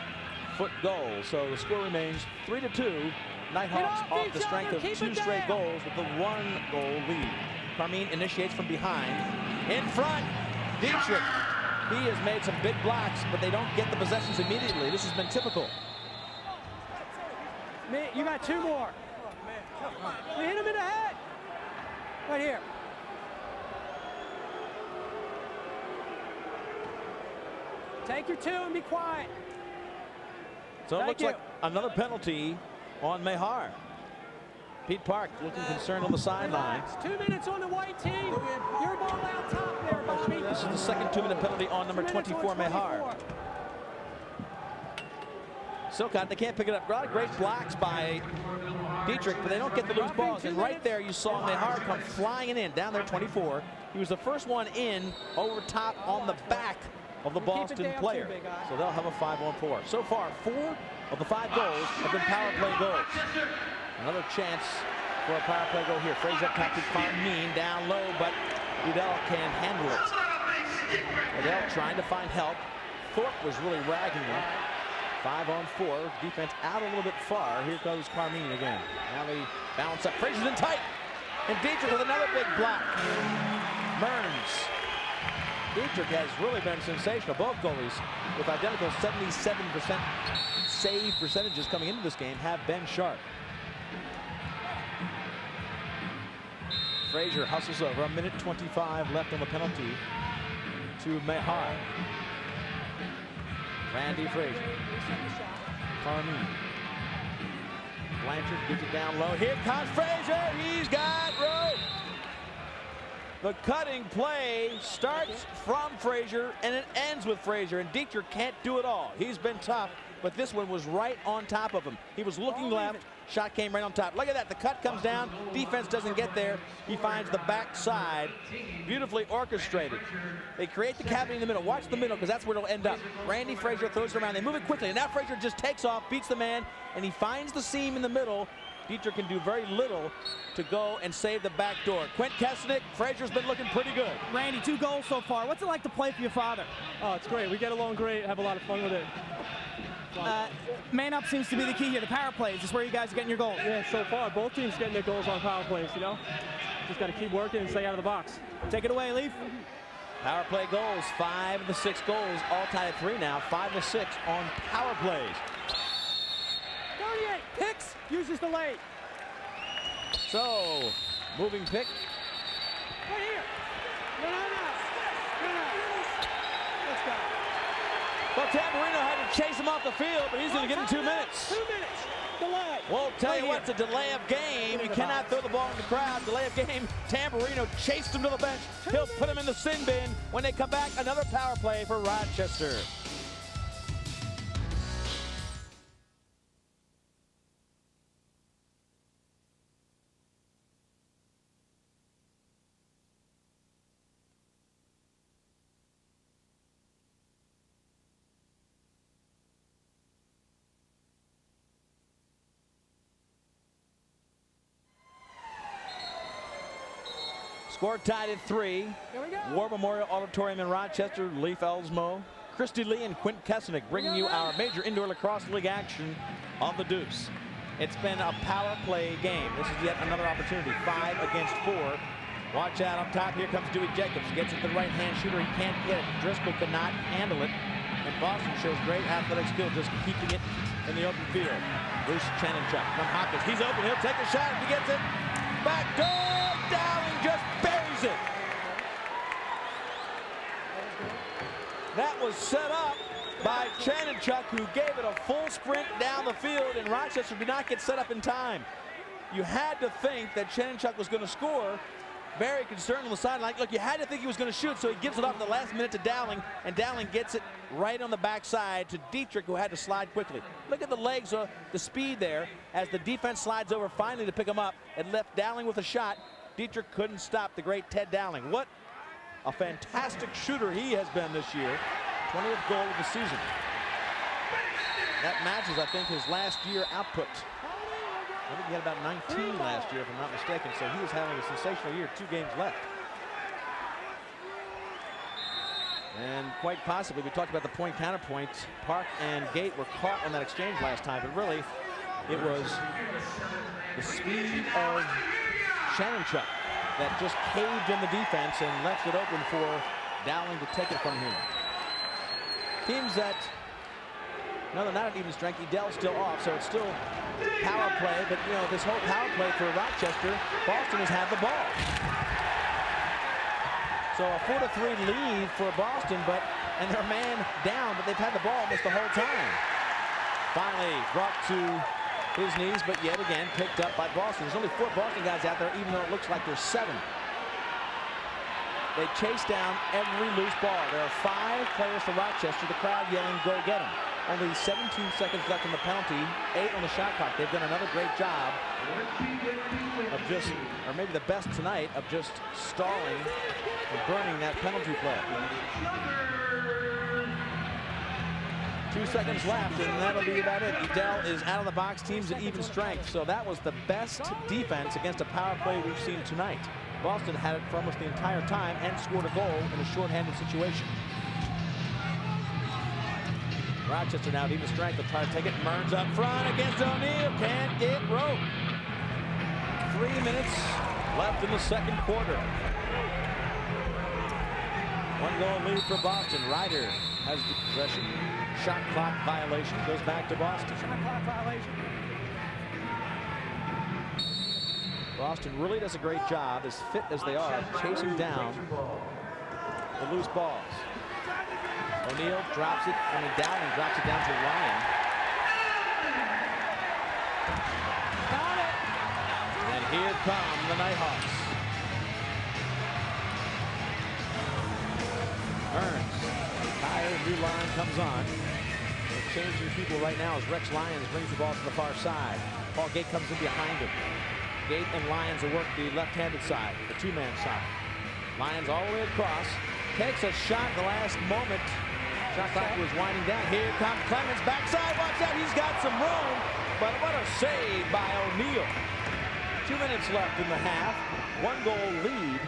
foot goal. So the score remains 3-2. Knighthawks off the strength of 2 straight goals with the 1-goal lead. Carmine initiates from behind. In front, Dietrich. He has made some big blocks, but they don't get the possessions immediately. This has been typical. You got 2 more. You hit him in the head. Right here. Take your 2 and be quiet. So it looks like another penalty on Mehar. Pete Park looking concerned on the sideline. 2 minutes on the white team. Your ball out top there, Bobby. This is the second 2-minute penalty on number 24, Mehar. Silcott, they can't pick it up. A lot of great blocks by Dietrich, but they don't get the loose balls. And right there, you saw Mehar come flying in, down there, 24. He was the first one in over top on the back of the Boston player. So they'll have a 5-on-4. So far, 4 of the 5 goals have been power play goals. Another chance for a power play goal here. Fraser back to Carmine, down low, but Udell can't handle it. Udell trying to find help. Thorpe was really ragging him. 5-on-4, defense out a little bit far. Here goes Carmine again. Now they bounce up. Fraser's in tight. And Dietrich with another big block. Burns. Dietrich has really been sensational. Both goalies with identical 77% save percentages coming into this game have been sharp. Fraser hustles over. 1:25 left on the penalty to Mehar. Randy Fraser. Carmine. Blanchard gets it down low. Here comes Fraser. He's got rope. The cutting play starts from Fraser and it ends with Fraser. And Dietrich can't do it all. He's been tough, but this one was right on top of him. He was looking left. Shot came right on top. Look at that. The cut comes down. Defense doesn't get there. He finds the backside. Beautifully orchestrated. They create the cavity in the middle. Watch the middle because that's where it'll end up. Randy Fraser throws it around. They move it quickly. And now Fraser just takes off, beats the man, and he finds the seam in the middle. Dietrich can do very little to go and save the back door. Quint Kesnick, Fraser's been looking pretty good. Randy, 2 goals so far. What's it like to play for your father? Oh, it's great. We get along great, have a lot of fun with it. Man up seems to be the key here. The power plays is where you guys are getting your goals. Yeah, so far, both teams getting their goals on power plays, you know? Just got to keep working and stay out of the box. Take it away, Leaf. Power play goals, 5 of the 6 goals, all tied at 3 now. 5 of 6 on power plays. 38, Picks uses the late. So, moving pick. Right here. No. Let's go. Well, Tamburino had to chase him off the field, but he's going to get him 2 minutes. 2 minutes. Delay. Well, tell you what, it's a delay of game. You cannot throw the ball in the crowd. Delay of game. Tamburino chased him to the bench. He'll put him in the sin bin. When they come back, another power play for Rochester. Score tied at 3. War Memorial Auditorium in Rochester. Leif Elsmo, Christy Lee, and Quint Kesnick bringing you our major indoor lacrosse league action on the Deuce. It's been a power play game. This is yet another opportunity. 5 against 4. Watch out up top. Here comes Dewey Jacobs. Gets it to the right-hand shooter. He can't get it. Driscoll cannot handle it. And Boston shows great athletic skill just keeping it in the open field. Bruce Chanenchuk from Hopkins. He's open. He'll take a shot if he gets it. Back door. Dowling just buries it. That was set up by Chanenchuk, who gave it a full sprint down the field, and Rochester did not get set up in time. You had to think that Chanenchuk was going to score. Very concerned on the sideline. Look, you had to think he was going to shoot, so he gives it off in the last minute to Dowling, and Dowling gets it right on the backside to Dietrich, who had to slide quickly. Look at the legs, the speed there, as the defense slides over finally to pick him up and left Dowling with a shot. Dietrich couldn't stop the great Ted Dowling. What a fantastic shooter he has been this year. 20th goal of the season. That matches, I think, his last year output. I think he had about 19 last year, if I'm not mistaken, so he is having a sensational year, 2 games left. And quite possibly, we talked about the point counterpoint. Park and Gate were caught on that exchange last time, but really, it was the speed of Chanenchuk that just caved in the defense and left it open for Dowling to take it from him. Teams that, no, they're not at even strength. Edell's still off, so it's still power play, but you know, this whole power play for Rochester, Boston has had the ball. So a 4-3 lead for Boston, and their man down, but they've had the ball almost the whole time. Finally brought to his knees, but yet again picked up by Boston. There's only 4 Boston guys out there, even though it looks like there's 7. They chase down every loose ball. There are 5 players for Rochester, the crowd yelling, "Go get him." Only 17 seconds left on the penalty, 8 on the shot clock. They've done another great job of just, or maybe the best tonight, of just stalling and burning that penalty play. 2 seconds left, and that'll be about it. Edell is out of the box, teams at even strength. So that was the best defense against a power play we've seen tonight. Boston had it for almost the entire time and scored a goal in a shorthanded situation. Rochester now at even strength. They'll try to take it. Mearns up front against O'Neal. Can't get rope. 3 minutes left in the second quarter. 1 goal lead for Boston. Ryder has the possession. Shot clock violation. Goes back to Boston. Shot clock violation. Boston really does a great job, as fit as they are, chasing down the loose balls. O'Neal drops it, Dowling drops it down to Ryan. Got it. And here come the Knighthawks. Burns, tired, new line comes on. They're changing people right now as Rex Lyons brings the ball to the far side. Paul Gate comes in behind him. Gate and Lyons will work the left-handed side, the 2-man side. Lyons all the way across, takes a shot in the last moment. Shot clock was winding down. Here comes Clemens, backside, watch out, he's got some room, but what a save by O'Neal. 2 minutes left in the half. 1 goal lead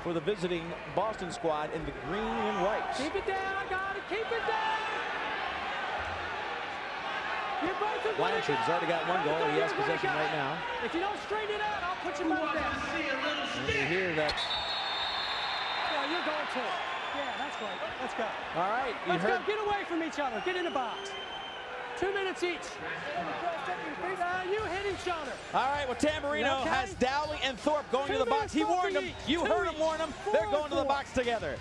for the visiting Boston squad in the green and white. Keep it down, I got it, keep it down. Blanchard's already got 1 goal. He has possession right now. If you don't straighten it out, I'll put you back there. And you hear that. Yeah, you're going to. Yeah, that's right. Let's go. All right. Let's go. Get away from each other. Get in the box. 2 minutes each. You hit each other. All right. Well, Tamburino has Dowling and Thorpe going to the box. He warned them. You heard him warn them. They're going to the box together.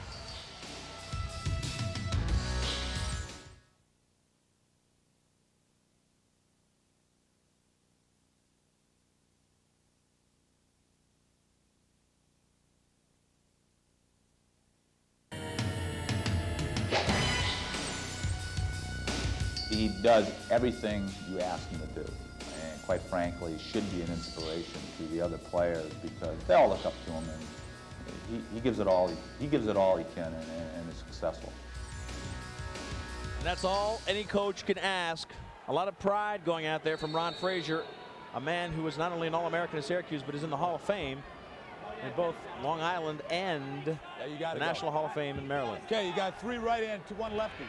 He does everything you ask him to do, and quite frankly, should be an inspiration to the other players because they all look up to him, and he gives it all. He gives it all he can, and is successful. And that's all any coach can ask. A lot of pride going out there from Ron Frazier, a man who was not only an All-American at Syracuse, but is in the Hall of Fame in both Long Island and the National Hall of Fame in Maryland. Okay, you got 3 right and 1 lefty.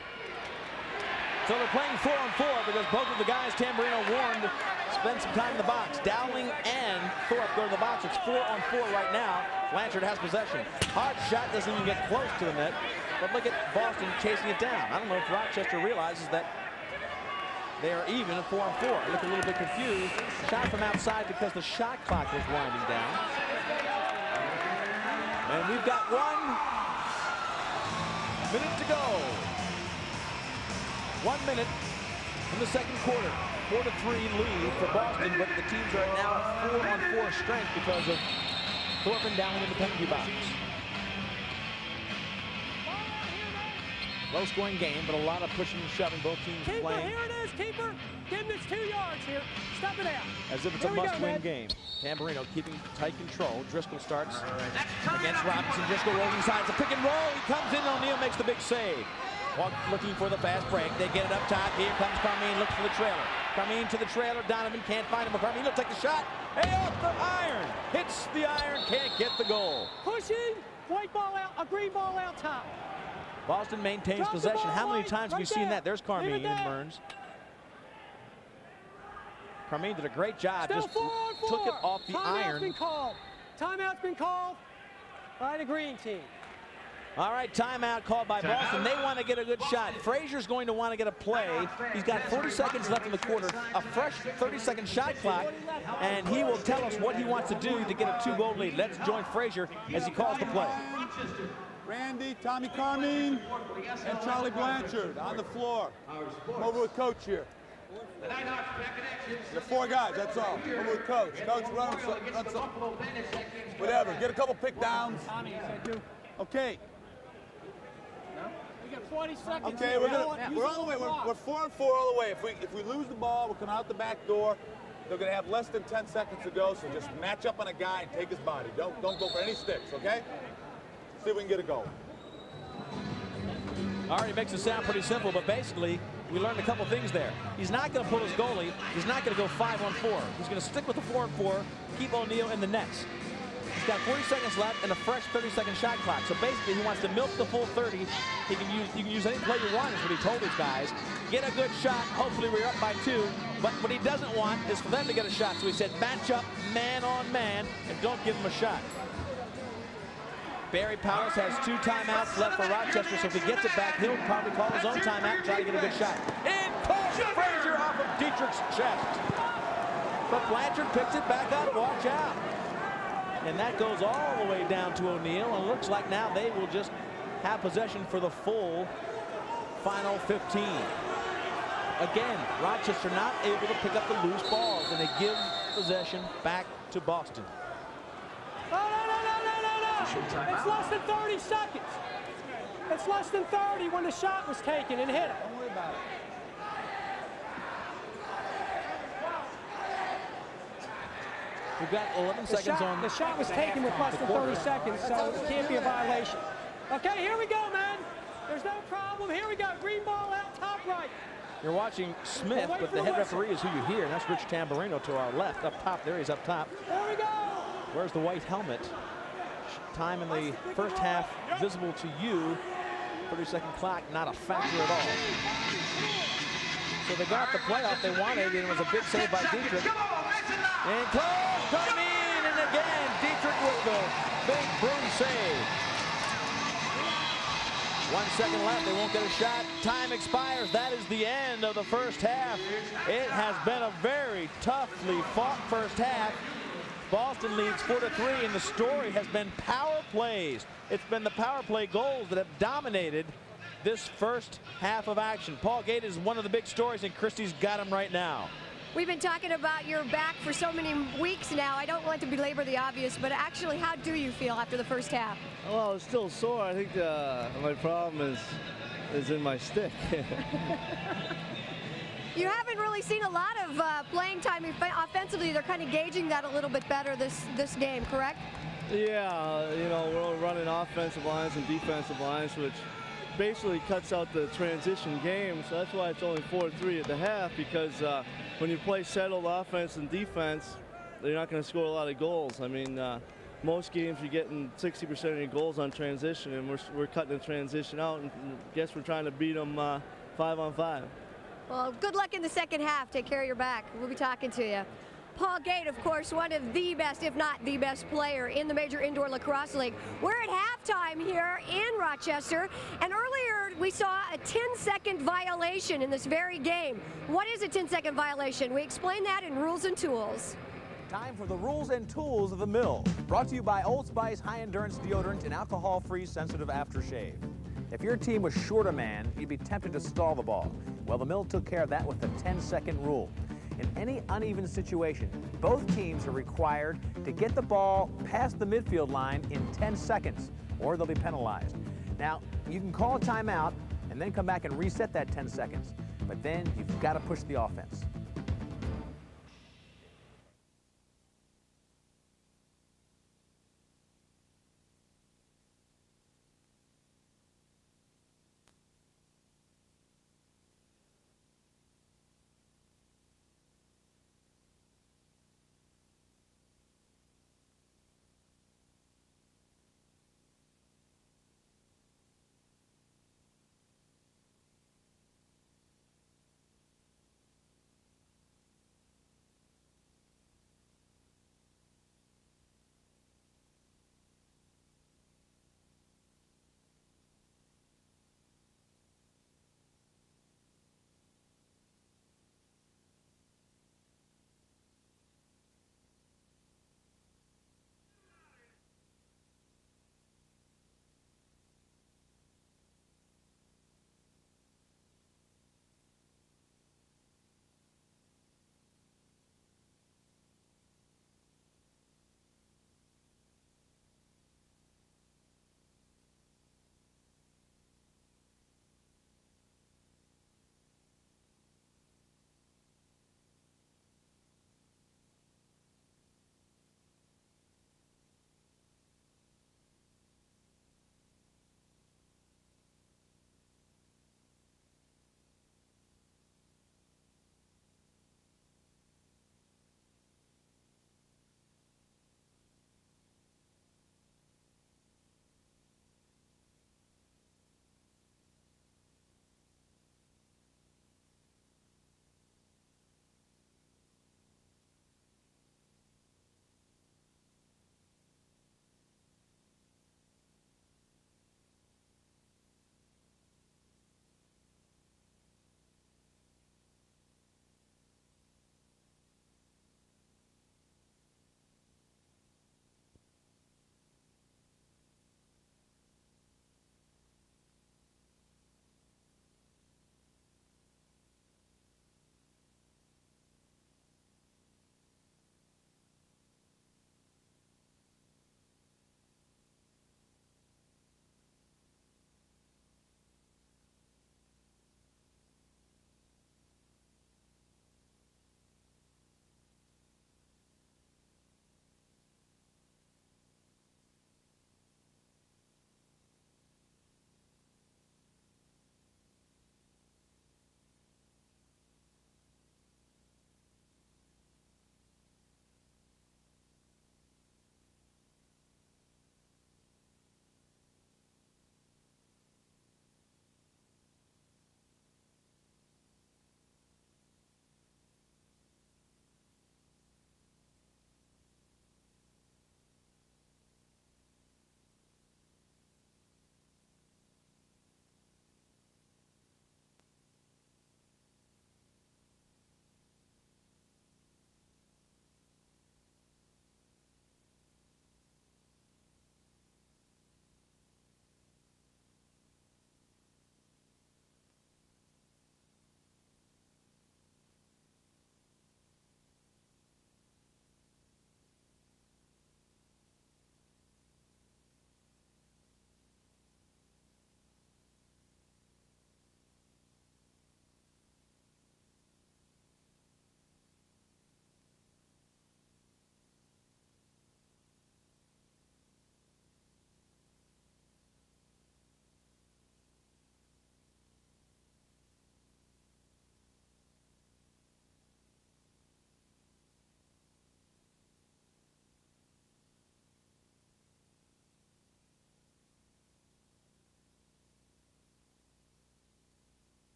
So they're playing 4-on-4 because both of the guys Tamburino warned spend some time in the box. Dowling and Thorpe go to the box. It's 4-on-4 right now. Blanchard has possession. Hard shot, doesn't even get close to the net. But look at Boston chasing it down. I don't know if Rochester realizes that they are even at 4-on-4. I look a little bit confused. Shot from outside because the shot clock was winding down. And we've got 1 minute to go. 1 minute in the second quarter. 4-3 lead for Boston, but the teams are now at 4-on-4 strength because of Thornton down in the penalty box. Low-scoring game, but a lot of pushing and shoving. Both teams Keeper, playing. here it is, keeper. Give him this 2 yards here. Step it out. As if it's a must-win game. Tamburino keeping tight control. Driscoll starts against Robinson. Driscoll rolls inside. It's a pick and roll. He comes in. O'Neal makes the big save. Walk looking for the fast break. They get it up top. Here comes Carmine. Looks for the trailer. Carmine to the trailer. Donovan can't find him. But Carmine will take the shot. Hey, off the iron. Hits the iron. Can't get the goal. Pushing. White ball out. A green ball out top. Boston maintains Drop the possession. ball, How many White. times have we Right seen there. that? There's Carmine Leave it and there. Burns. Carmine did a great job. Still Just 4-on-4. took it off the Timeout's iron. been called. Timeout's been called by the green team. All right, timeout called by Boston. They want to get a good shot. Frazier's going to want to get a play. He's got 40 seconds left in the quarter, a fresh 30-second shot clock, and he will tell us what he wants to do to get a 2-goal lead. Let's join Frazier as he calls the play. Randy, Tommy Carmine, and Charlie Blanchard on the floor. I'm over with Coach here. The 4 guys, that's all. Over with Coach. Coach, run some. Whatever, get a couple pick downs. Okay. We got 40 seconds. Okay, we're on the way. We're 4-on-4 all the way. If we lose the ball, we're coming out the back door. They're going to have less than 10 seconds to go, so just match up on a guy and take his body. Don't go for any sticks, okay? See if we can get a goal. All right, he makes it sound pretty simple, but basically, we learned a couple things there. He's not going to pull his goalie. He's not going to go 5-on-4. He's going to stick with the 4-on-4, keep O'Neal in the nets. He's got 40 seconds left and a fresh 30-second shot clock. So basically, he wants to milk the full 30. You can use any play you want, is what he told his guys. Get a good shot. Hopefully, we're up by 2. But what he doesn't want is for them to get a shot. So he said, match up man on man and don't give him a shot. Barry Powers has 2 timeouts left for Rochester, so if he gets it back, he'll probably call his own timeout and try to get a good shot. In comes Frazier off of Dietrich's chest. But Blanchard picks it back up. Watch out. And that goes all the way down to O'Neal, and it looks like now they will just have possession for the full final 15. Again, Rochester not able to pick up the loose balls, and they give possession back to Boston. No. It's less than 30 seconds. It's less than 30 when the shot was taken and hit it. Don't worry about it. We've got 11 seconds on. The shot was taken with less than 30 seconds, so it can't be a violation. Okay, here we go, man. There's no problem. Here we go. Green ball out top right. You're watching Smith, but the head referee is who you hear, and that's Rich Tamburino to our left. Up top there, he's up top. There we go. Where's the white helmet? Time in the first half visible to you. 30-second clock, not a factor at all. So they got the playoff they wanted, and it was a big save by Dietrich. And close, Carmine, and again, Dietrich with the big broom save. 1 second left, they won't get a shot. Time expires. That is the end of the first half. It has been a very toughly fought first half. Boston leads 4-3, and the story has been power plays. It's been the power play goals that have dominated this first half of action. Paul Gate is one of the big stories, and Christie's got him right now. We've been talking about your back for so many weeks now. I don't want to belabor the obvious, but actually, how do you feel after the first half? Well, it's still sore. I think my problem is in my stick. You haven't really seen a lot of playing time offensively. They're kind of gauging that a little bit better this game, correct? Yeah, you know, we're running offensive lines and defensive lines, which basically cuts out the transition game. So that's why it's only 4-3 at the half, because when you play settled offense and defense, you're not going to score a lot of goals. I mean, most games you're getting 60% of your goals on transition, and we're cutting the transition out, and I guess we're trying to beat them 5-on-5. Well, good luck in the second half. Take care of your back. We'll be talking to you. Paul Gate, of course, one of the best, if not the best player in the Major Indoor Lacrosse League. We're at halftime here in Rochester, and earlier we saw a 10-second violation in this very game. What is a 10-second violation? We explain that in Rules and Tools. Time for the rules and tools of the mill. Brought to you by Old Spice High Endurance Deodorant and alcohol-free sensitive aftershave. If your team was short a man, you'd be tempted to stall the ball. Well, the mill took care of that with the 10-second rule. In any uneven situation, both teams are required to get the ball past the midfield line in 10 seconds, or they'll be penalized. Now, you can call a timeout and then come back and reset that 10 seconds, but then you've got to push the offense.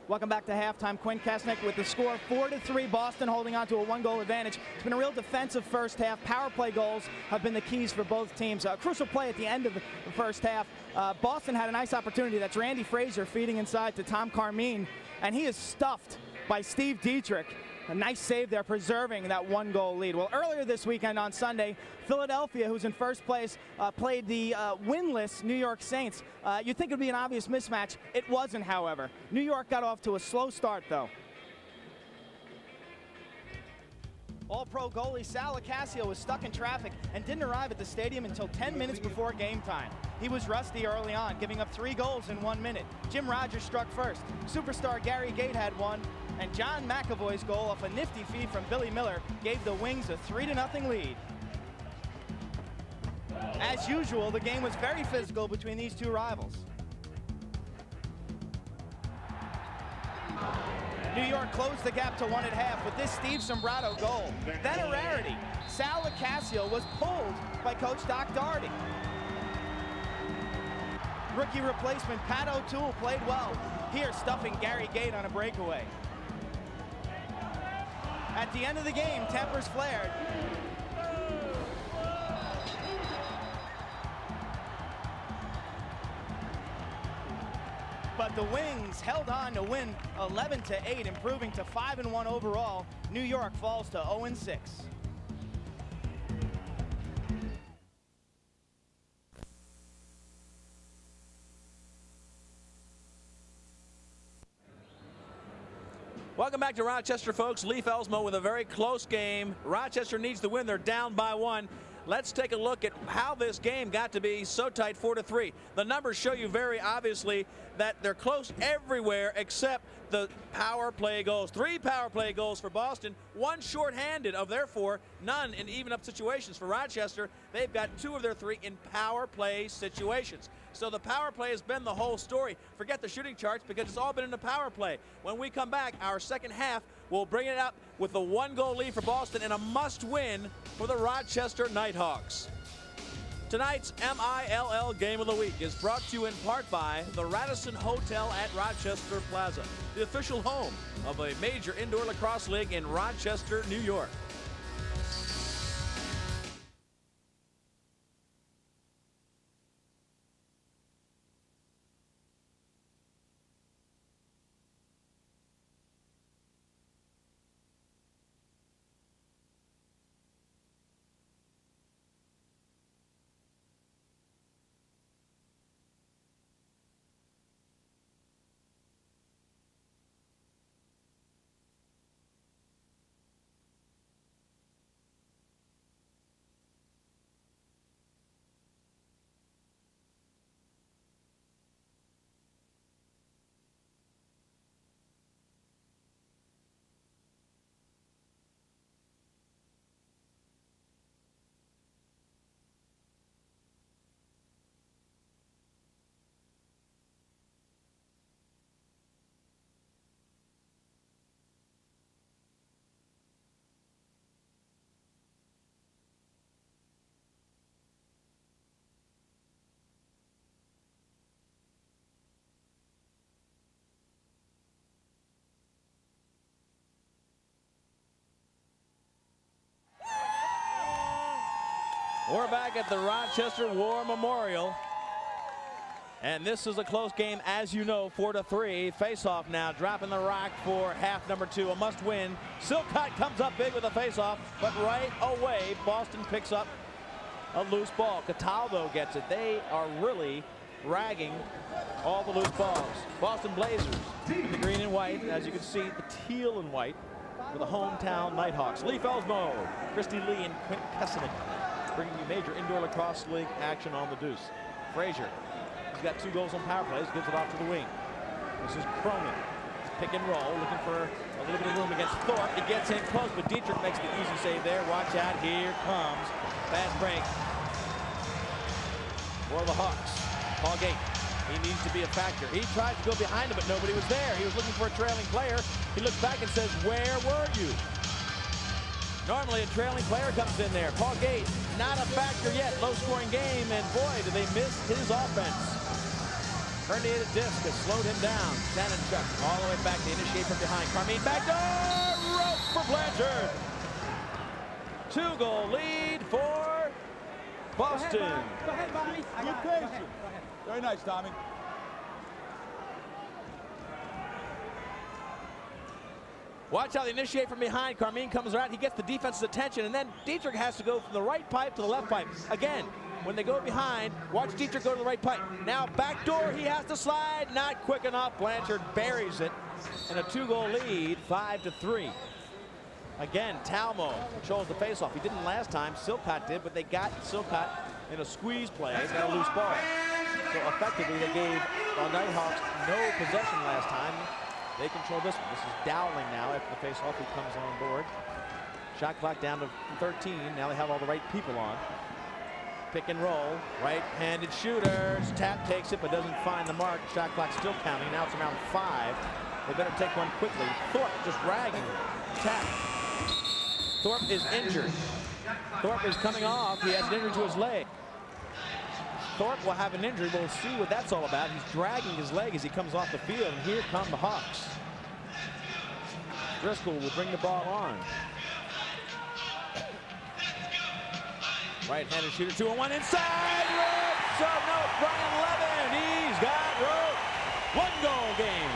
Welcome back to halftime. Quinn Kesnick with the score 4-3. Boston holding on to a 1-goal advantage. It's been a real defensive first half. Power play goals have been the keys for both teams. Crucial play at the end of the first half. Boston had a nice opportunity. That's Randy Frazier feeding inside to Tom Carmine, and he is stuffed by Steve Dietrich. A nice save there, preserving that 1-goal lead. Well, earlier this weekend on Sunday, Philadelphia, who's in first place, played the winless New York Saints. You'd think it would be an obvious mismatch. It wasn't, however. New York got off to a slow start, though. All-pro goalie Sal Lacasio was stuck in traffic and didn't arrive at the stadium until 10 minutes before game time. He was rusty early on, giving up 3 goals in 1 minute. Jim Rogers struck first. Superstar Gary Gait had one, and John McAvoy's goal off a nifty feed from Billy Miller gave the Wings a 3-0 lead. As usual, the game was very physical between these two rivals. New York closed the gap to 1 at half with this Steve Sombrato goal. Then a rarity. Sal Lacasio was pulled by Coach Doc Doherty. Rookie replacement Pat O'Toole played well, here stuffing Gary Gait on a breakaway. At the end of the game, tempers flared. But the Wings held on to win 11-8, improving to 5-1 overall. New York falls to 0-6. Welcome back to Rochester, folks. Leaf Elsmo with a very close game. Rochester needs to win. They're down by 1. Let's take a look at how this game got to be so tight, 4-3. The numbers show you very obviously that they're close everywhere except the power play goals. 3 power play goals for Boston, 1 shorthanded of their 4, none in even-up situations. For Rochester, they've got 2 of their 3 in power play situations. So the power play has been the whole story. Forget the shooting charts because it's all been in the power play. When we come back, our second half, we'll bring it up with a 1-goal lead for Boston and a must-win for the Rochester Knighthawks. Tonight's MILL Game of the Week is brought to you in part by the Radisson Hotel at Rochester Plaza, the official home of a major indoor lacrosse league in Rochester, New York. We're back at the Rochester War Memorial. And this is a close game, as you know, 4-3. Face-off now, dropping the rock for half number 2, a must-win. Silcott comes up big with a face-off, but right away, Boston picks up a loose ball. Cataldo gets it. They are really ragging all the loose balls. Boston Blazers, the green and white, as you can see, the teal and white for the hometown Knighthawks. Leaf Elsmo, Christy Lee, and Quint Kesnick, bringing you major indoor lacrosse league action on the deuce. Frazier, he's got 2 goals on power plays, gives it off to the wing. This is Cronin, pick and roll, looking for a little bit of room against Thorpe. It gets in close, but Dietrich makes the easy save there. Watch out, here comes fast break for the Hawks. Paul Gait, he needs to be a factor. He tried to go behind him, but nobody was there. He was looking for a trailing player. He looks back and says, where were you? Normally a trailing player comes in there. Paul Gait, not a factor yet. Low-scoring game, and boy, do they miss his offense. Herniated disc has slowed him down. Chuck all the way back to initiate from behind. Carmine backdoor rope for Blanchard. 2-goal lead for Boston. Go ahead, Bobby. Good patient. Very nice, Tommy. Watch how they initiate from behind. Carmine comes around. He gets the defense's attention, and then Dietrich has to go from the right pipe to the left pipe. Again, when they go behind, watch Dietrich go to the right pipe. Now backdoor, he has to slide. Not quick enough. Blanchard buries it. And a 2-goal lead, 5-3. Again, Talmo controls the faceoff. He didn't last time. Silcott did, but they got Silcott in a squeeze play. They got a loose ball. So effectively, they gave the Knighthawks no possession last time. They control this one. This is Dowling now after the faceoff. He comes on board. Shot clock down to 13. Now they have all the right people on. Pick and roll. Right-handed shooters. Tap takes it, but doesn't find the mark. Shot clock still counting. Now it's around 5. They better take one quickly. Thorpe just dragging. Tap. Thorpe is injured. Thorpe is coming off. He has an injury to his leg. Thorpe will have an injury. We'll see what that's all about. He's dragging his leg as he comes off the field, and here come the Hawks. Driscoll will bring the ball on. Right-handed shooter, 2-on-1 inside. Rope. So no, Brian Levin. He's got rope. 1-goal game.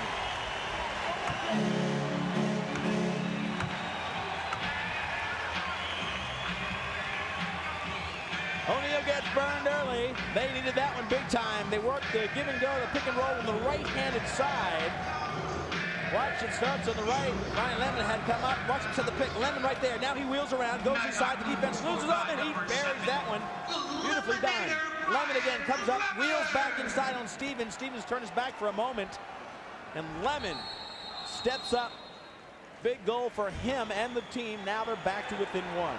O'Neal gets burned early. They needed that one big time. They worked the give and go, the pick and roll on the right-handed side. Watch, it starts on the right. Ryan Lemon had come up. Watch him set the pick. Lemon right there. Now he wheels around, goes inside. The defense loses him, and he buries that one. Beautifully done. Lemon again comes up, wheels back inside on Stevens. Stevens turns back for a moment, and Lemon steps up. Big goal for him and the team. Now they're back to within 1.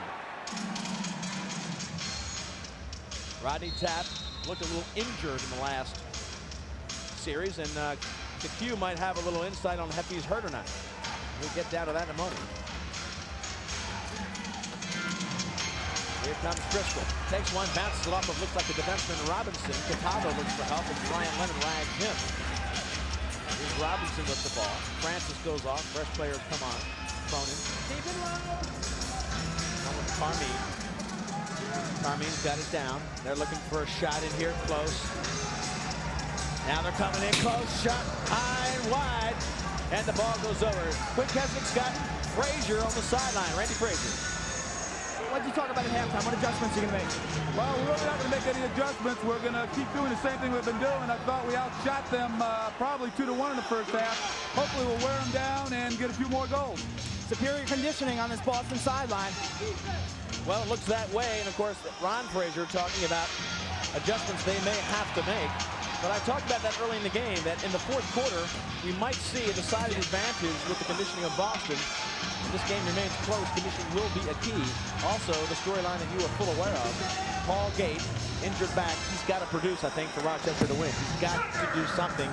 Rodney Tapp looked a little injured in the last series, and the Q might have a little insight on if he's hurt or not. We'll get down to that in a moment. Here comes Driscoll. Takes one, bounces it off of looks like the defenseman Robinson. Catavo looks for help, and Brian Lemon rags him. Here's Robinson with the ball. Francis goes off. Fresh players come on. Cronin. Keep it low. One with Carmine. Carmine's got it down. They're looking for a shot in here close. Now they're coming in close. Shot high and wide. And the ball goes over. Quinn Keswick's got Frazier on the sideline. Randy Frazier. What did you talk about at halftime? What adjustments are you going to make? Well, we're really not going to make any adjustments. We're going to keep doing the same thing we've been doing. I thought we outshot them probably 2-1 in the first half. Hopefully we'll wear them down and get a few more goals. Superior conditioning on this Boston sideline. Well, it looks that way, and of course, Ron Frazier talking about adjustments they may have to make. But I talked about that early in the game, that in the fourth quarter, we might see a decided advantage with the conditioning of Boston. If this game remains close, conditioning will be a key. Also, the storyline that you are full aware of, Paul Gate, injured back. He's got to produce, I think, for Rochester to win. He's got to do something.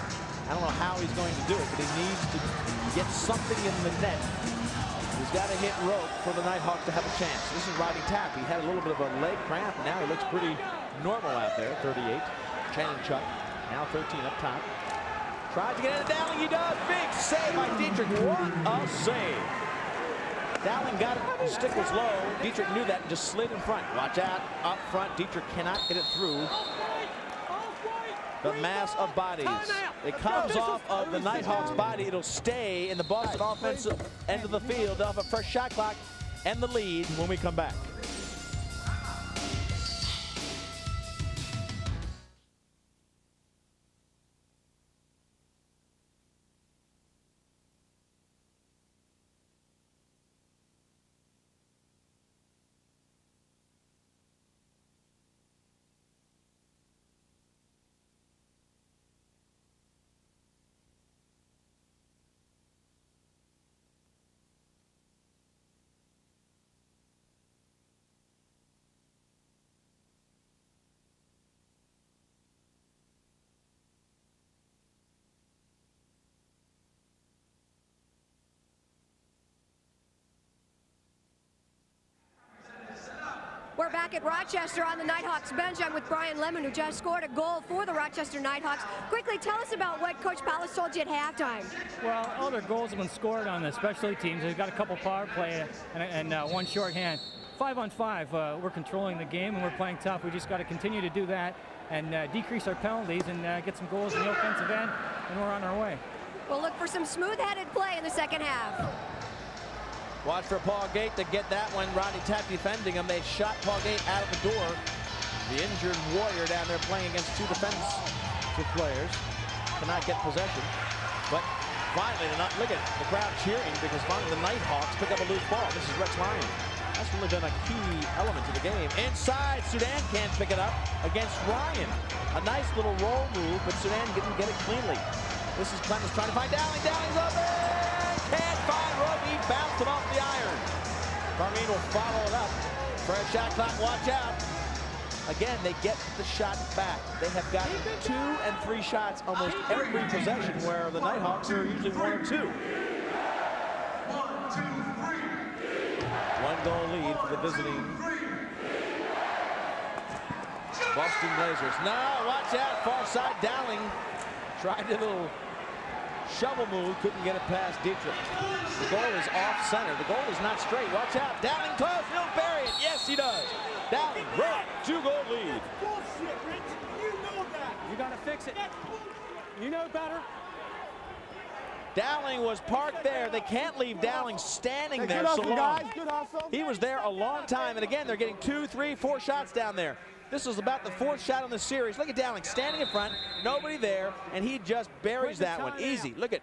I don't know how he's going to do it, but he needs to get something in the net. He's got to hit rope for the Knighthawks to have a chance. This is Rodney Tapp. He had a little bit of a leg cramp. Now he looks pretty normal out there, 38. Channing Chuck, now 13 up top. Tries to get into Dowling. He does. Big save by Dietrich. What a save. Dowling got it. The stick was low. Dietrich knew that and just slid in front. Watch out. Up front. Dietrich cannot get it through the mass of bodies. It comes off of the Knighthawks' body. It'll stay in the Boston offensive end of the field off a fresh shot clock and the lead when we come back. back at Rochester on the Knighthawks bench. I'm with Brian Lemon, who just scored a goal for the Rochester Knighthawks. Quickly, tell us about what Coach Palace told you at halftime. Well, all their goals have been scored on the specialty teams. They've got a couple power play and one shorthand. 5-on-5, we're controlling the game and we're playing tough. We just got to continue to do that and decrease our penalties and get some goals in the offensive end, and we're on our way. We'll look for some smooth-headed play in the second half. Watch for Paul Gate to get that one. Rodney Tapp defending him. They shot Paul Gate out of the door. The injured Warrior down there playing against two defensive players. Cannot get possession. But finally, look at the crowd cheering because finally the Knighthawks pick up a loose ball. This is Rex Ryan. That's really been a key element to the game. Inside, Sudan can't pick it up against Ryan. A nice little roll move, but Sudan didn't get it cleanly. This is Clemens trying to find Dowling. Dowling's open! Can't find Roby. Bounced it off the iron. Carmine will follow it up. For a shot clock, watch out. Again, they get the shot back. They have gotten 2 and 3 shots almost every possession, where the Knighthawks are usually 1 or 2. 1-goal lead for the visiting Boston Blazers. No, watch out, far side. Dowling tried a little shovel move, couldn't get it past Dietrich. The goal is off center. The goal is not straight. Watch out. Dowling close. He'll bury it. Yes, he does. Dowling, right. 2-goal lead. Bullshit, Rich. You know that. You got to fix it. You know better. Dowling was parked there. They can't leave Dowling standing there so long. He was there a long time. And again, they're getting 2, 3, 4 shots down there. This was about the 4th shot on the series. Look at Dowling standing in front, nobody there, and he just buries that one easy. Look at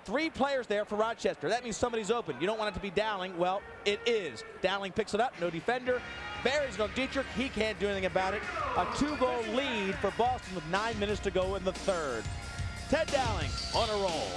3 players there for Rochester. That means somebody's open. You don't want it to be Dowling. Well, it is. Dowling picks it up, no defender. Buries it on Dietrich. He can't do anything about it. A 2-goal lead for Boston with 9 minutes to go in the 3rd. Ted Dowling on a roll.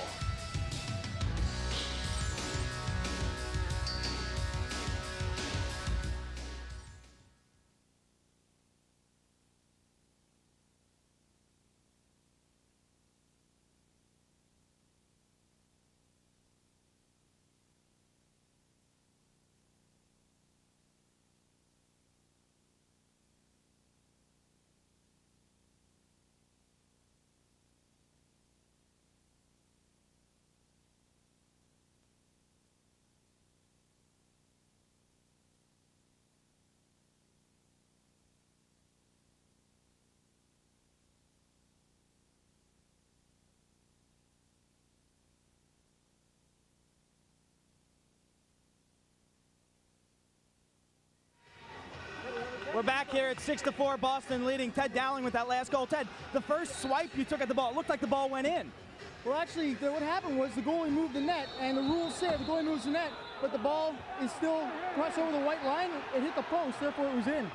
We're back here at 6-4, Boston leading. Ted Dowling with that last goal. Ted, the first swipe you took at the ball, it looked like the ball went in. Well, actually, what happened was the goalie moved the net, and the rules say the goalie moves the net, but the ball is still crossed over the white line. It hit the post, therefore it was in.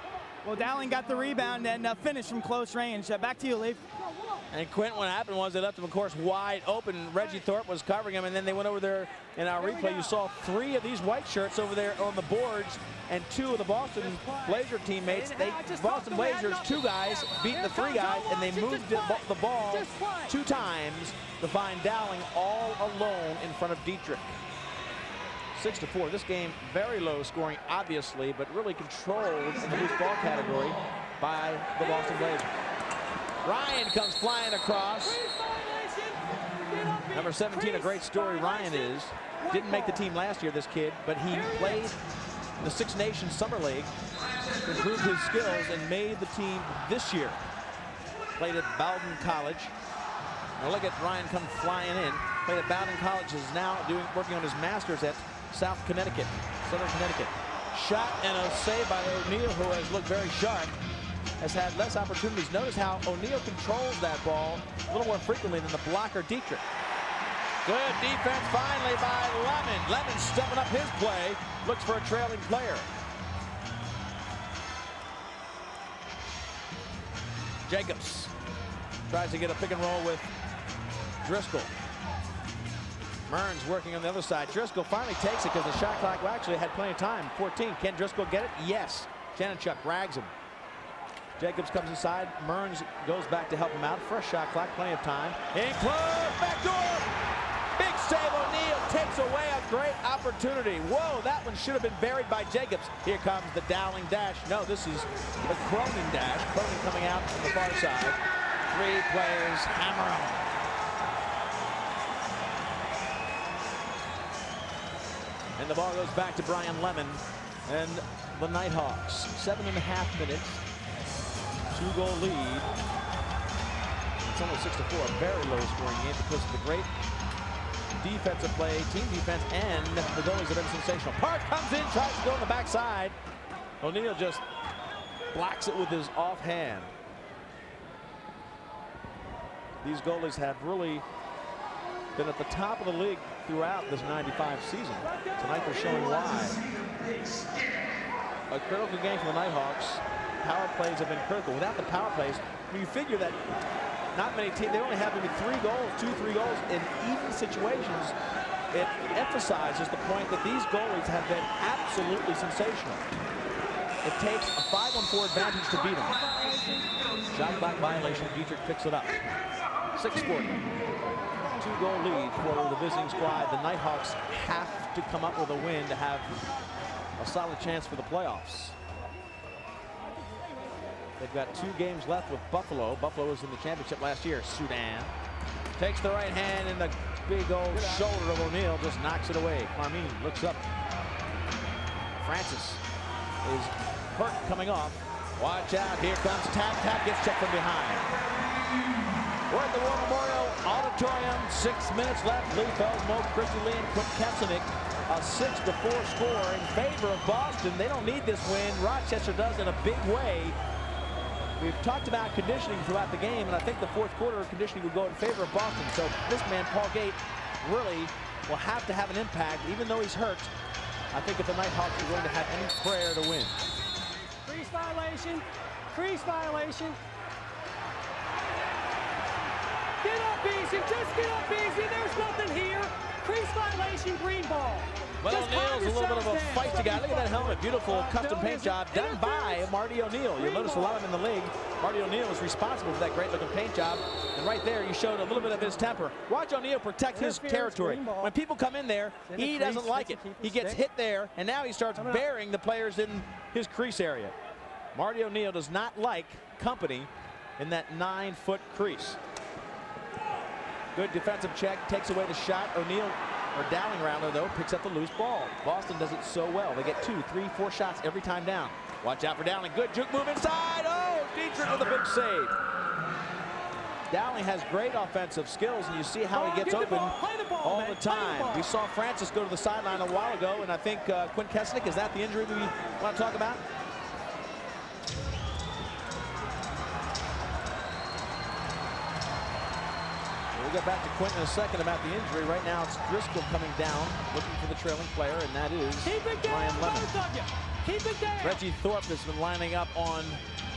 Well, Dowling got the rebound and finished from close range. Back to you, Leif. And Quint, what happened was they left him, of course, wide open. Reggie Thorpe was covering him, and then they went over there. In our replay, you saw 3 of these white shirts over there on the boards, and 2 of the Boston Blazer teammates. Boston Blazers, 2 guys, beat the 3 guys, and they moved the ball 2 times to find Dowling all alone in front of Dietrich. 6-4. This game very low scoring, obviously, but really controlled in the loose ball category by the Boston Blazers. Ryan comes flying across. Number 17, a great story. Ryan is. Didn't make the team last year, this kid, but he played in the Six Nations Summer League, improved his skills, and made the team this year. Played at Bowdoin College. Now look at Ryan come flying in. Played at Bowdoin College, is now working on his master's at Southern Connecticut. Shot and a save by O'Neal, who has looked very sharp. Has had less opportunities. Notice how O'Neal controls that ball a little more frequently than the blocker Dietrich. Good defense finally by Lemon. Lemon stepping up his play. Looks for a trailing player. Jacobs tries to get a pick and roll with Driscoll. Mearns working on the other side. Driscoll finally takes it because the shot clock actually had plenty of time. 14. Can Driscoll get it? Yes. Janachuk rags him. Jacobs comes inside. Mearns goes back to help him out. Fresh shot clock, plenty of time. In close, back door. Big save. O'Neal takes away a great opportunity. Whoa, that one should have been buried by Jacobs. Here comes the Dowling dash. No, this is the Cronin dash. Cronin coming out from the far side. 3 players hammer him. And the ball goes back to Brian Lemon and the Knighthawks. 7.5 minutes. 2-goal lead. It's only 6-4, a very low scoring game because of the great defensive play, team defense, and the goalies have been sensational. Park comes in, tries to go on the backside. O'Neal just blocks it with his offhand. These goalies have really been at the top of the league throughout this 95 season. Tonight they're showing why. A critical game for the Knighthawks. Power plays have been critical. Without the power plays, when you figure that not many teams, they only have maybe 3 goals, 2-3 goals in even situations. It emphasizes the point that these goalies have been absolutely sensational. It takes a 5-on-4 advantage to beat them. Shot clock violation, Dietrich picks it up. 6-4. 2-goal lead for the visiting squad. The Knighthawks have to come up with a win to have a solid chance for the playoffs. They've got 2 games left with Buffalo. Buffalo was in the championship last year. Sudan takes the right hand, and the big old shoulder of O'Neal just knocks it away. Carmine looks up. Francis is hurt coming off. Watch out, here comes Tap. Tap gets checked from behind. We're at the War Memorial Auditorium. 6 minutes left. Lee Felsmo, Christy Lee, and Quint Kesenick. A 6-4 score in favor of Boston. They don't need this win. Rochester does in a big way. We've talked about conditioning throughout the game, and I think the 4th quarter conditioning will go in favor of Boston. So this man, Paul Gate, really will have to have an impact, even though he's hurt. I think if the Knighthawks are going to have any prayer to win. Crease violation. Crease violation. Get up easy. Just get up easy. There's nothing here. Crease violation, green ball. Well, O'Neal's a little bit of a feisty guy. Look at that helmet. Beautiful custom paint job done by Marty O'Neal. You'll notice a lot of them in the league. Marty O'Neal is responsible for that great-looking paint job. And right there, you showed a little bit of his temper. Watch O'Neal protect his territory. When people come in there, he doesn't like it. He gets hit there, and now he starts burying the players in his crease area. Marty O'Neal does not like company in that 9-foot crease. Good defensive check, takes away the shot. O'Neal, or Dowling rather, though, picks up the loose ball. Boston does it so well. They get 2, 3, 4 shots every time down. Watch out for Dowling. Good juke move inside. Oh, Dietrich with a big save. Dowling has great offensive skills, and you see how he gets open all the time. We saw Francis go to the sideline a while ago, and I think Quint Kesenick, is that the injury we want to talk about? We'll get back to Quint in a second about the injury. Right now, it's Driscoll coming down, looking for the trailing player, and that is Brian Lemon. Keep it down. Reggie Thorpe has been lining up on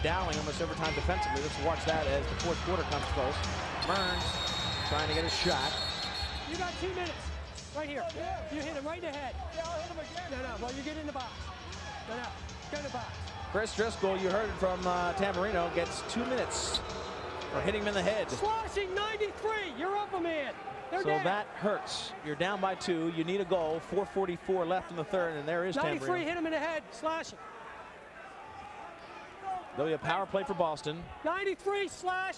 Dowling almost every time defensively. Let's watch that as the 4th quarter comes close. Burns trying to get a shot. You got 2 minutes. Right here. You hit him right in the head. Yeah, I'll hit him again. No, well, you get in the box. No, get in the box. Chris Driscoll, you heard it from Tamburino, gets 2 minutes for hitting him in the head. Slashing 93. You're up a man. They're so dead. That hurts. You're down by 2. You need a goal. 4:44 left in the 3rd, and there is 93. Tamburino. Hit him in the head. Slashing. There'll be a power play for Boston. 93 slash.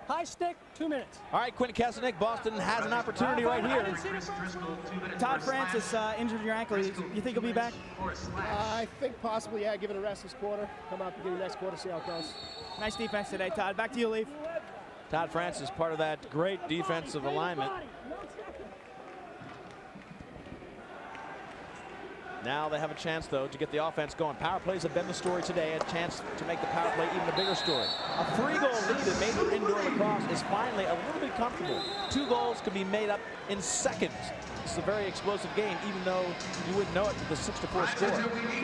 High stick, 2 minutes. All right, Quint Kesenick, Boston has an opportunity right here. Todd Francis injured your ankle. You think he'll be back? I think possibly, yeah. Give it a rest this quarter. Come out beginning next quarter, see how it goes. Nice defense today, Todd. Back to you, Leaf. Todd Francis, part of that great defensive alignment. Now they have a chance, though, to get the offense going. Power plays have been the story today. A chance to make the power play even a bigger story. A 3-goal lead in major indoor lacrosse is finally a little bit comfortable. 2 goals can be made up in seconds. This is a very explosive game, even though you wouldn't know it with the 6-4 score.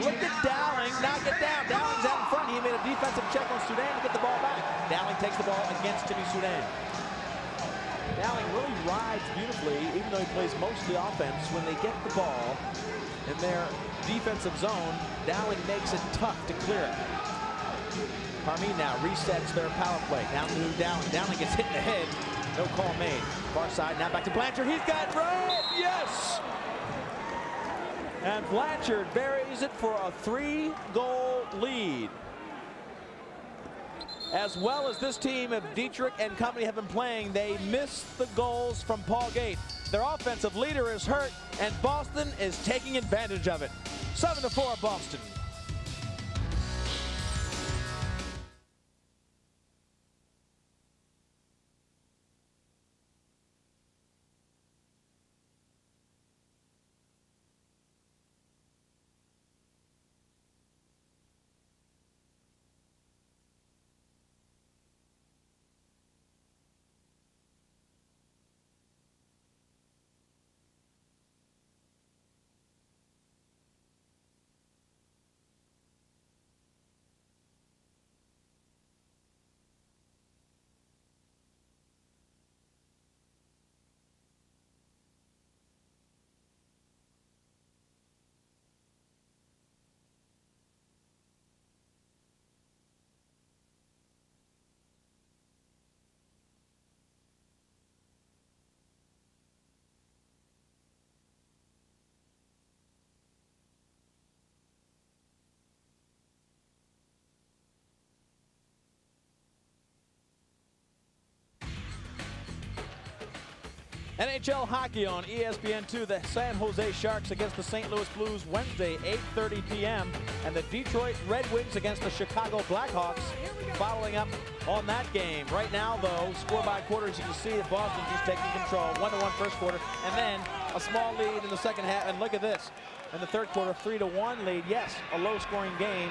Look at Dowling knock it down. Dowling's out in front. He made a defensive check on Sudan to get the ball back. Dowling takes the ball against Timmy Sudan. Dowling really rides beautifully, even though he plays mostly offense. When they get the ball in their defensive zone, Dowling makes it tough to clear it. Carmine now resets their power play. Down to Dowling. Dowling gets hit in the head. No call made. Far side, now back to Blanchard. He's got room. Yes! And Blanchard buries it for a 3-goal lead. As well as this team of Dietrich and company have been playing, they missed the goals from Paul Gate. Their offensive leader is hurt, and Boston is taking advantage of it. 7-4 Boston. NHL hockey on ESPN2. The San Jose Sharks against the St. Louis Blues Wednesday, 8:30 p.m. And the Detroit Red Wings against the Chicago Blackhawks following up on that game. Right now, though, score by quarters, you can see that Boston just taking control. 1-1 first quarter, and then a small lead in the second half. And look at this. In the third quarter, 3-1 lead. Yes, a low-scoring game.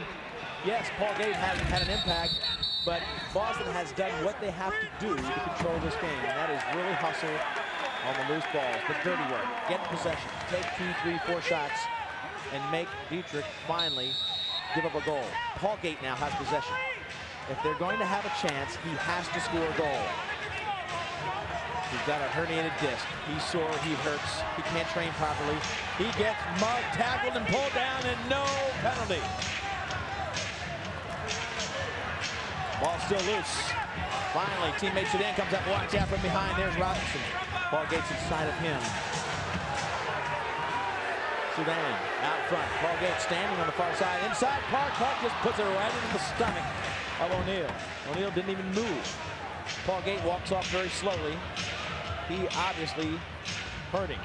Yes, Paul Gate hasn't had an impact, but Boston has done what they have to do to control this game, and that is really hustle on the loose balls, the dirty work, get possession, take 2, 3, 4 shots, and make Dietrich finally give up a goal. Paul Gate now has possession. If they're going to have a chance, he has to score a goal. He's got a herniated disc. He's sore, he hurts, he can't train properly. He gets mugged, tackled, and pulled down, and no penalty. Ball still loose. Finally, teammate Sedan comes up, watch out from behind. There's Robinson. Ball Gates inside of him. Sedan out front. Paul Gates standing on the far side. Inside, Park just puts it right into the stomach of O'Neill. O'Neill didn't even move. Paul Gate walks off very slowly. He obviously hurting.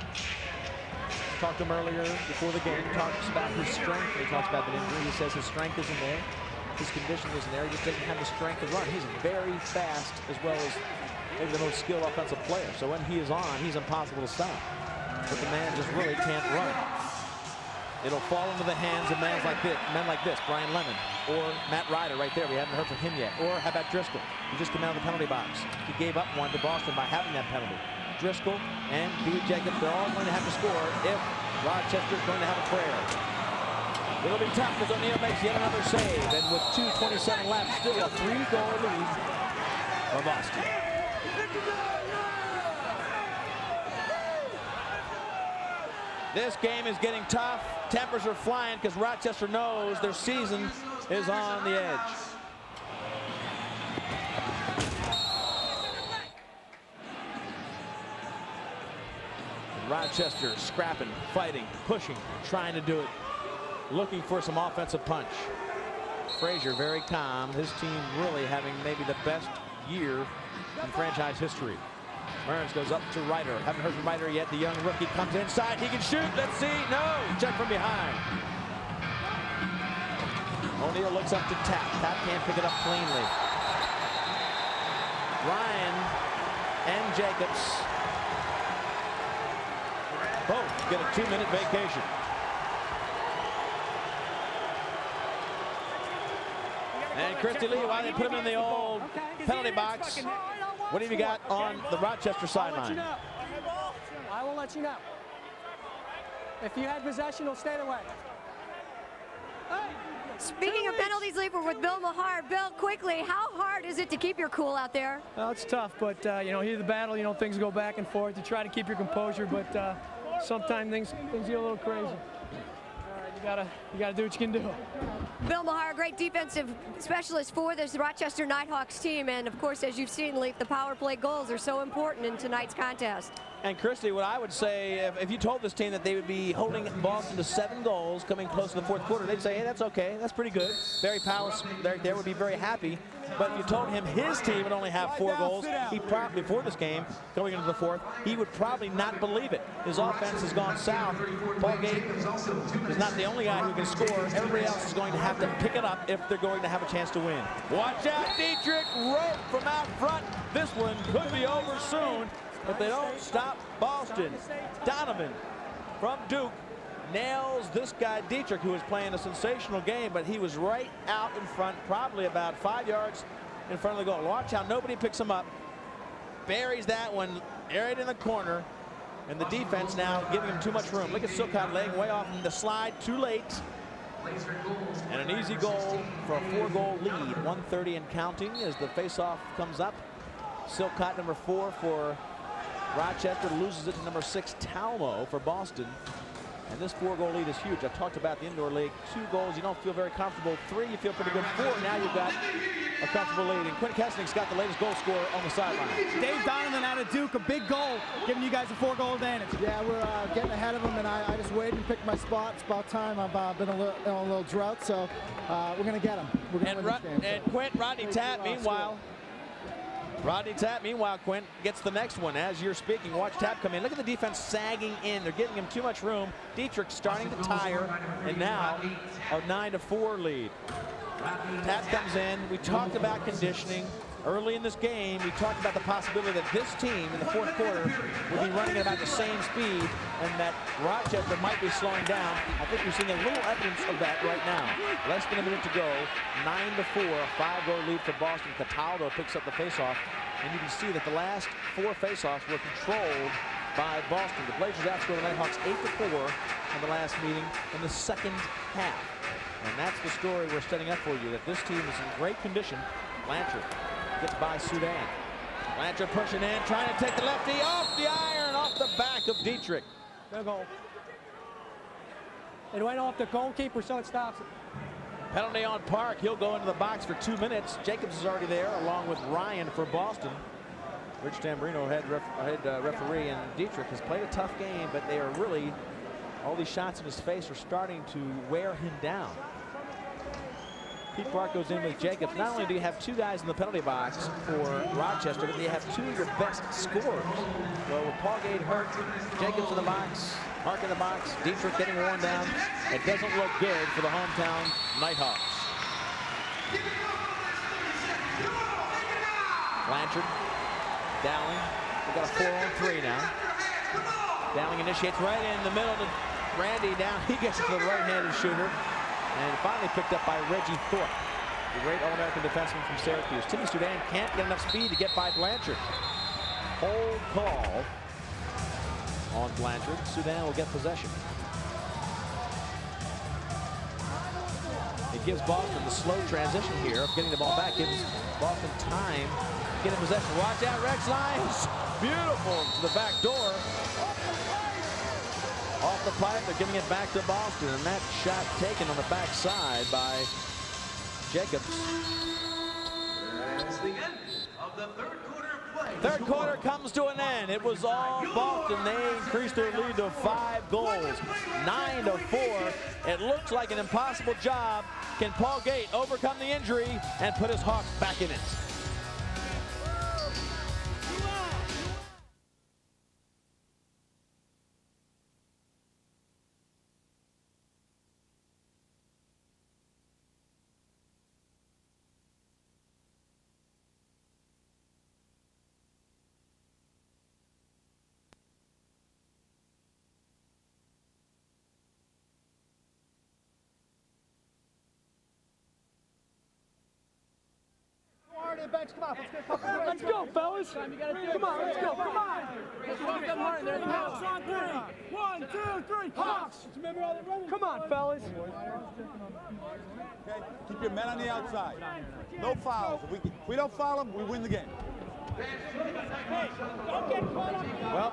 Talked to him earlier before the game. Talks about his strength. He talks about the injury. He says his strength isn't there. His condition isn't there. He just doesn't have the strength to run. He's very fast, as well as maybe the most skilled offensive player. So when he is on, he's impossible to stop. But the man just really can't run. It'll fall into the hands of men like this, Brian Lemon, or Matt Ryder right there. We haven't heard from him yet. Or how about Driscoll? He just came out of the penalty box. He gave up one to Boston by having that penalty. Driscoll and Pete Jacobs, they're all going to have to score if Rochester's going to have a prayer. It'll be tough as O'Neill makes yet another save. And with 2:27 left, still a 3-goal lead for Boston. This game is getting tough. Tempers are flying because Rochester knows their season is on the edge. Rochester scrapping, fighting, pushing, trying to do it. Looking for some offensive punch. Frazier very calm. His team really having maybe the best year in franchise history. Burns goes up to Ryder. Haven't heard from Ryder yet. The young rookie comes inside. He can shoot. Let's see. No. Check from behind. O'Neill looks up to Tap. Tap can't pick it up cleanly. Ryan and Jacobs both get a 2-minute vacation. And Christy Lee, why they put him in the old penalty box? What have you got on the Rochester sideline? I will let you know. If you had possession, it'll stay away. Speaking of penalties, Leaper with Bill Mahar. Bill, quickly, how hard is it to keep your cool out there? Well, it's tough, but you know, here's the battle. You know, things go back and forth. You try to keep your composure, but sometimes things get a little crazy. You gotta do what you can do. Bill Maher, great defensive specialist for this Rochester Knighthawks team, and of course, as you've seen, Leaf, the power play goals are so important in tonight's contest. And Christy, what I would say, if you told this team that they would be holding Boston to 7 goals coming close to the fourth quarter, they'd say, hey, that's okay, that's pretty good. Barry Palace there would be very happy. But if you told him his team would only have 4 goals, he probably, before this game, going into the fourth, he would probably not believe it. His offense has gone south. Paul Gate is not the only guy who can score. Everybody else is going to have to pick it up if they're going to have a chance to win. Watch out, Dietrich, rope from out front. This one could be over soon if they don't stop Boston. Donovan from Duke nails this guy Dietrich, who is playing a sensational game, but he was right out in front, probably about 5 yards in front of the goal. Watch how nobody picks him up. Buries that one right in the corner, and the defense now giving him too much room. Look at Silcott laying way off in the slide, too late. And an easy goal for a 4-goal lead, 1:30 and counting as the faceoff comes up. Silcott, number 4 for Rochester, loses it to number 6, Talmo for Boston. And this 4-goal lead is huge. I've talked about the indoor league. 2 goals, you don't feel very comfortable. 3, you feel pretty good. 4, now you've got a comfortable lead. And Quinn Kesnick's got the latest goal scorer on the sideline. Dave Donovan out of Duke, a big goal, giving you guys a 4-goal advantage. Yeah, we're getting ahead of them, and I just waited and picked my spot. It's about time. I've been on a little drought, so we're going to get them. We're going to win this game. And Quint, Rodney Tapp, meanwhile, Quint gets the next one as you're speaking. Watch Tapp come in. Look at the defense sagging in. They're giving him too much room. Dietrich starting to tire, and now a 9-4 lead. Tapp comes in. We talked about conditioning. Early in this game, we talked about the possibility that this team in the fourth quarter would be running at about the same speed and that Rochester might be slowing down. I think we're seeing a little evidence of that right now. Less than a minute to go, 9-4, a 5-goal lead for Boston. Cataldo picks up the faceoff, and you can see that the last 4 faceoffs were controlled by Boston. The Blazers outscored the Nighthawks 8-4 in the last meeting in the second half. And that's the story we're setting up for you, that this team is in great condition. Blanchard gets by Sudan. Blanchard pushing in, trying to take the lefty off the iron, off the back of Dietrich. Good goal. It went off the goalkeeper, so it stops it. Penalty on Park. He'll go into the box for 2 minutes. Jacobs is already there, along with Ryan for Boston. Rich Tamburino, head referee, and Dietrich has played a tough game, but they are really, all these shots in his face are starting to wear him down. Pete Park goes in with Jacobs. Not only do you have 2 guys in the penalty box for Rochester, but you have 2 of your best scorers. So with Paul Gate hurt, Jacobs in the box, Park in the box, Dietrich getting worn down. It doesn't look good for the hometown Nighthawks. Blanchard, Dowling. We've got a 4-on-3 now. Dowling initiates right in the middle to Randy down. He gets it to the right-handed shooter. And finally picked up by Reggie Thorpe, the great All-American defenseman from Syracuse. Timmy Sudan can't get enough speed to get by Blanchard. Hold call on Blanchard. Sudan will get possession. It gives Boston the slow transition here of getting the ball back. Gives Boston time to get in possession. Watch out, Rex Lyons. Beautiful to the back door. Off the pipe, they're giving it back to Boston, and that shot taken on the backside by Jacobs. That's the end of the third quarter play. Third quarter comes to an end. It was all Boston. They increased their lead to 5 goals, 9-4. It looks like an impossible job. Can Paul Gate overcome the injury and put his Hawks back in it? Let's go, fellas. Come on, let's go. Come on. Hawks on 3. 1, 2, 3. Hawks. Come on, fellas. Okay, keep your men on the outside. No fouls. If we don't foul them, we win the game. Well,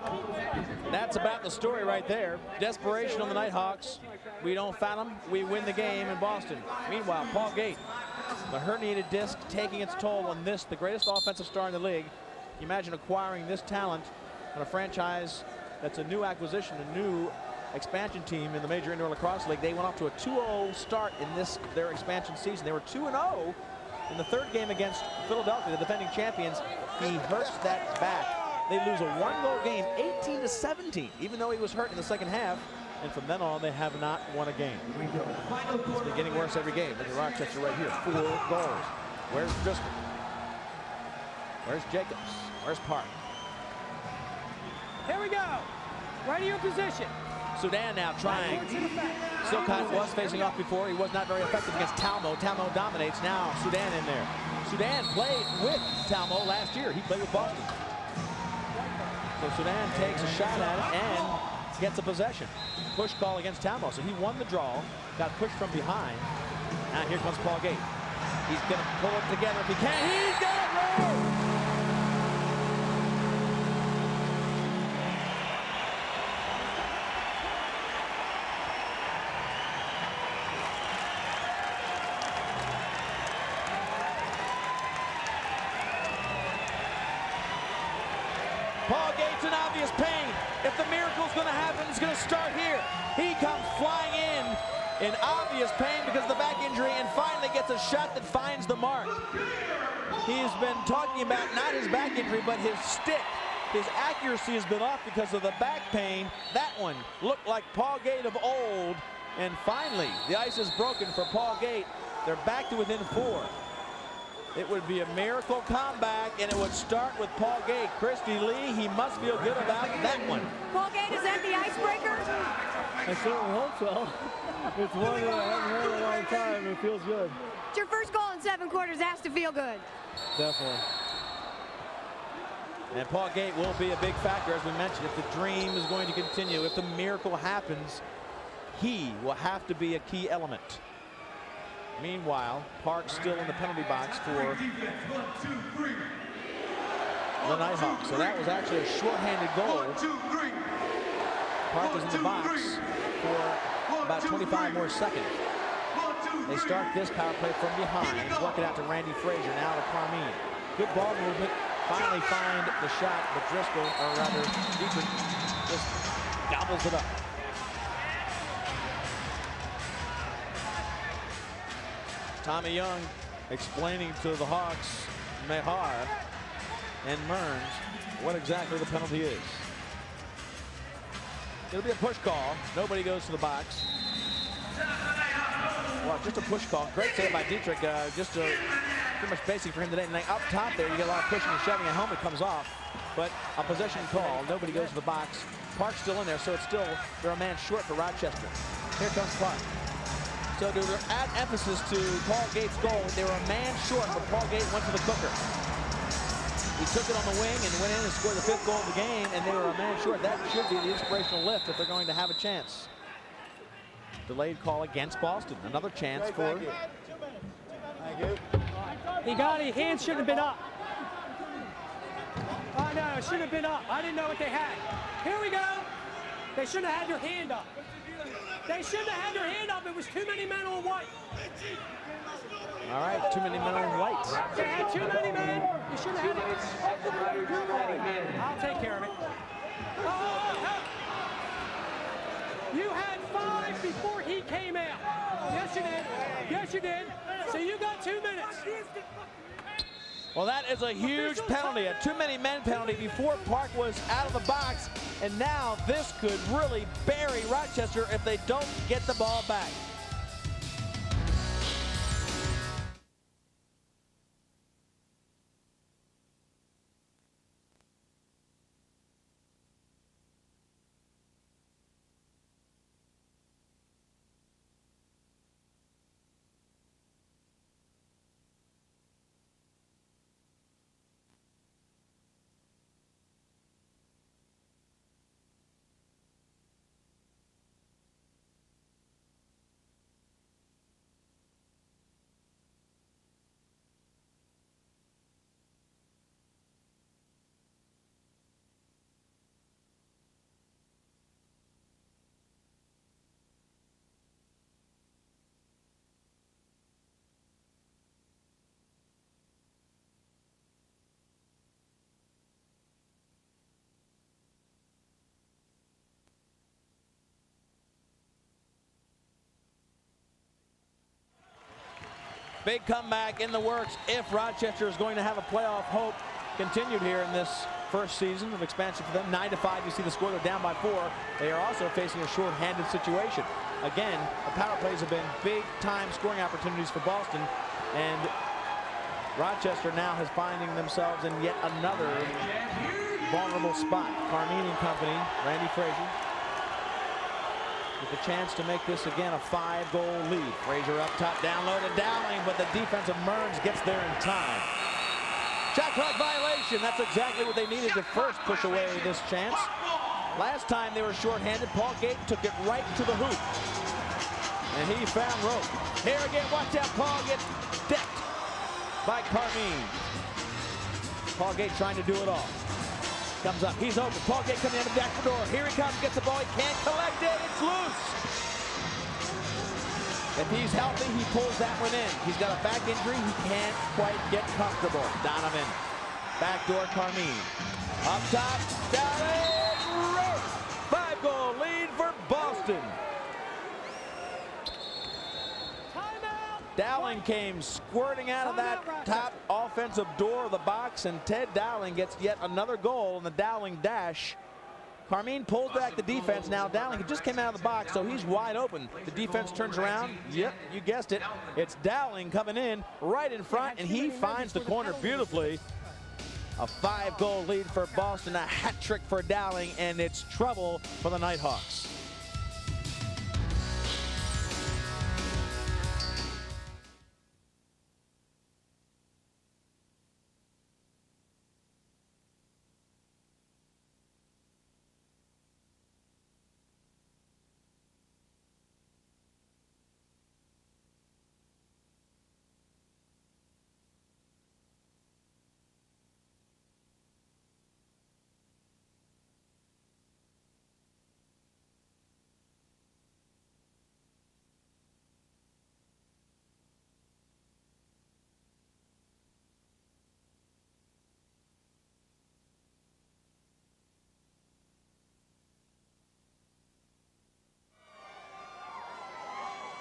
That's about the story right there. Desperation on the Knighthawks. We don't foul them, we win the game in Boston. Meanwhile, Paul Gate, the herniated disc taking its toll on this, the greatest offensive star in the league. You imagine acquiring this talent on a franchise that's a new acquisition, a new expansion team in the Major Indoor Lacrosse League. They went off to a 2-0 start in their expansion season. They were 2-0 in the third game against Philadelphia, the defending champions. He hurts that back. They lose a 1-goal game, 18-17, even though he was hurt in the second half. And from then on, they have not won a game. It's been getting worse every game. Look at Rochester right here, 4 goals. Where's Driscoll? Where's Jacobs? Where's Park? Here we go. Right in your position. Sudan now trying. Silcott was facing off before. He was not very effective against Talmo. Talmo dominates. Now Sudan in there. Sudan played with Talmo last year. He played with Boston. So Sudan takes a shot at it and gets a possession. Push call against Talmo. So he won the draw. Got pushed from behind. Now here comes Paul Gate. He's going to pull it together if he can. He's got it! Roll! Paul Gate's in obvious pain. If the miracle's going to happen, it's going to start here. He comes flying in obvious pain because of the back injury and finally gets a shot that finds the mark. He's been talking about not his back injury, but his stick. His accuracy has been off because of the back pain. That one looked like Paul Gate of old. And finally, the ice is broken for Paul Gate. They're back to within 4. It would be a miracle comeback, and it would start with Paul Gate. Christy Lee, he must feel good about that one. Paul Gate, is that the icebreaker? I certainly hope so. It's one that I haven't heard in a long time. It feels good. It's your first goal in 7 quarters. Has to feel good. Definitely. And Paul Gate will be a big factor, as we mentioned. If the dream is going to continue, if the miracle happens, he will have to be a key element. Meanwhile, Park still in the penalty box for the Knighthawks. So that was actually a shorthanded goal. Park is in the box for about 25 more seconds. They start this power play from behind, work it out to Randy Frazier, now to Carmine. Good ball movement, finally find the shot, but Driscoll, or rather Dietrich, just gobbles it up. Tommy Young explaining to the Hawks, Mehar and Mearns, what exactly the penalty is. It'll be a push call. Nobody goes to the box. Well, just a push call. Great save by Dietrich. Just pretty much basic for him today. And then up top there, you get a lot of pushing and shoving, and helmet comes off. But a possession call. Nobody goes to the box. Park's still in there, so it's still, they're a man short for Rochester. Here comes Park. So to add emphasis to Paul Gate's goal, they were a man short, but Paul Gate went to the cooker. He took it on the wing and went in and scored the 5th goal of the game, and they were a man short. That should be the inspirational lift if they're going to have a chance. Delayed call against Boston. Another chance for... Thank you. He got it. Hands shouldn't have been up. Oh, no, it shouldn't have been up. I didn't know what they had. Here we go. They shouldn't have had their hand up. They shouldn't have had their hand up. It was too many men on white. All right, too many men on white. They had too many men. You should have had it. I'll take care of it. Oh. You had 5 before he came out. Yes, you did. Yes, you did. So you got 2 minutes. Well, that is a huge penalty, a too many men penalty before Park was out of the box. And now this could really bury Rochester if they don't get the ball back. big comeback in the works if Rochester is going to have a playoff hope continued here in this first season of expansion for them. 9-5, you see the score, they're down by 4. They are also facing a short-handed situation. Again, the power plays have been big-time scoring opportunities for Boston, and Rochester now is finding themselves in yet another vulnerable spot. Carmine and company, Randy Frazier, with a chance to make this again a 5-goal lead. Frazier up top, down low to Dowling, but the defense of Mearns gets there in time. Shot clock violation. That's exactly what they needed to first push away this chance. Last time they were shorthanded, Paul Gate took it right to the hoop, and he found rope. Here again, watch out, Paul gets decked by Carmine. Paul Gate trying to do it all. Comes up, he's open. Paul Gate coming in the back door. Here he comes, gets the ball, he can't collect it, it's loose. If he's healthy, he pulls that one in. He's got a back injury, he can't quite get comfortable. Donovan, backdoor Carmine. Up top, Dowling, rope. 5-goal lead for Boston. Dowling came squirting out of that top offensive door of the box, and Ted Dowling gets yet another goal in the Dowling dash. Carmine pulls back the defense. Now Dowling just came out of the box, so he's wide open. The defense turns around. Yep, you guessed it. It's Dowling coming in right in front, and he finds the corner beautifully. A 5-goal lead for Boston, a hat trick for Dowling, and it's trouble for the Knighthawks.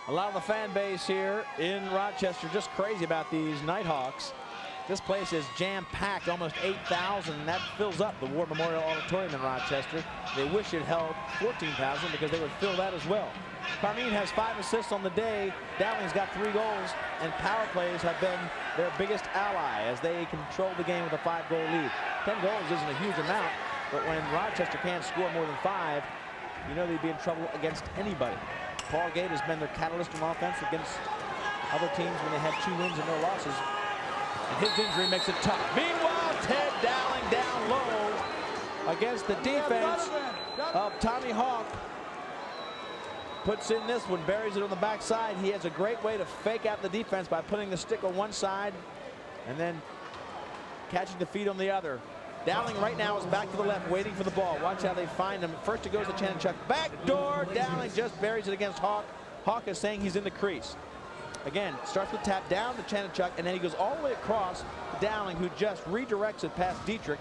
A lot of the fan base here in Rochester just crazy about these Knighthawks. This place is jam-packed, almost 8,000. That fills up the War Memorial Auditorium in Rochester. They wish it held 14,000 because they would fill that as well. Carmine has 5 assists on the day. Dowling's got 3 goals, and power plays have been their biggest ally as they control the game with a 5-goal lead. 10 goals isn't a huge amount, but when Rochester can't score more than 5, you know they'd be in trouble against anybody. Paul Gate has been their catalyst on offense against other teams when they had 2 wins and no losses. And his injury makes it tough. Meanwhile, Ted Dowling down low against the defense of Tommy Hawk. Puts in this one, buries it on the backside. He has a great way to fake out the defense by putting the stick on one side and then catching the feet on the other. Dowling right now is back to the left, waiting for the ball. Watch how they find him. First it goes to Chanachuk. Backdoor. Dowling just buries it against Hawk. Hawk is saying he's in the crease. Again, starts with tap down to Chanachuk, and then he goes all the way across to Dowling, who just redirects it past Dietrich.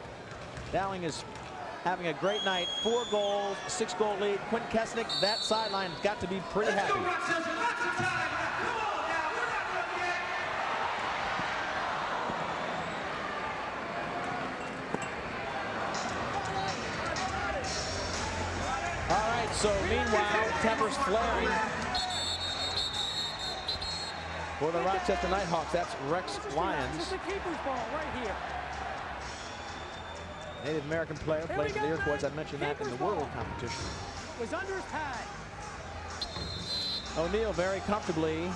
Dowling is having a great night. 4 goals, 6-goal lead. Quentin Kesnick, that sideline has got to be pretty happy. All right, so meanwhile, tempers flaring for the Rochester Knighthawks. That's Rex Lyons. It's a keeper's ball right here. Native American player, plays for the Iroquois. I mentioned that in the World competition. Was under his pad. O'Neal very comfortably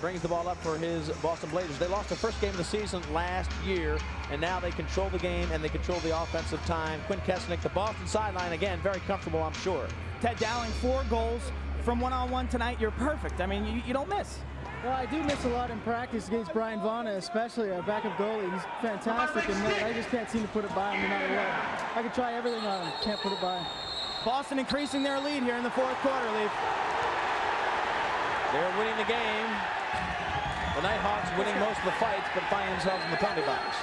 brings the ball up for his Boston Blazers. They lost the first game of the season last year, and now they control the game and they control the offensive time. Quinn Kesnick, the Boston sideline, again, very comfortable, I'm sure. Ted Dowling, 4 goals from one-on-one tonight. You're perfect. I mean, you don't miss. Well, I do miss a lot in practice against Brian Vaughna, especially our backup goalie. He's fantastic, and I just can't seem to put it by him no matter what. I could try everything on him, can't put it by him. Boston increasing their lead here in the 4th quarter, Leaf. They're winning the game. The Knighthawks winning most of the fights, but find themselves in the penalty box.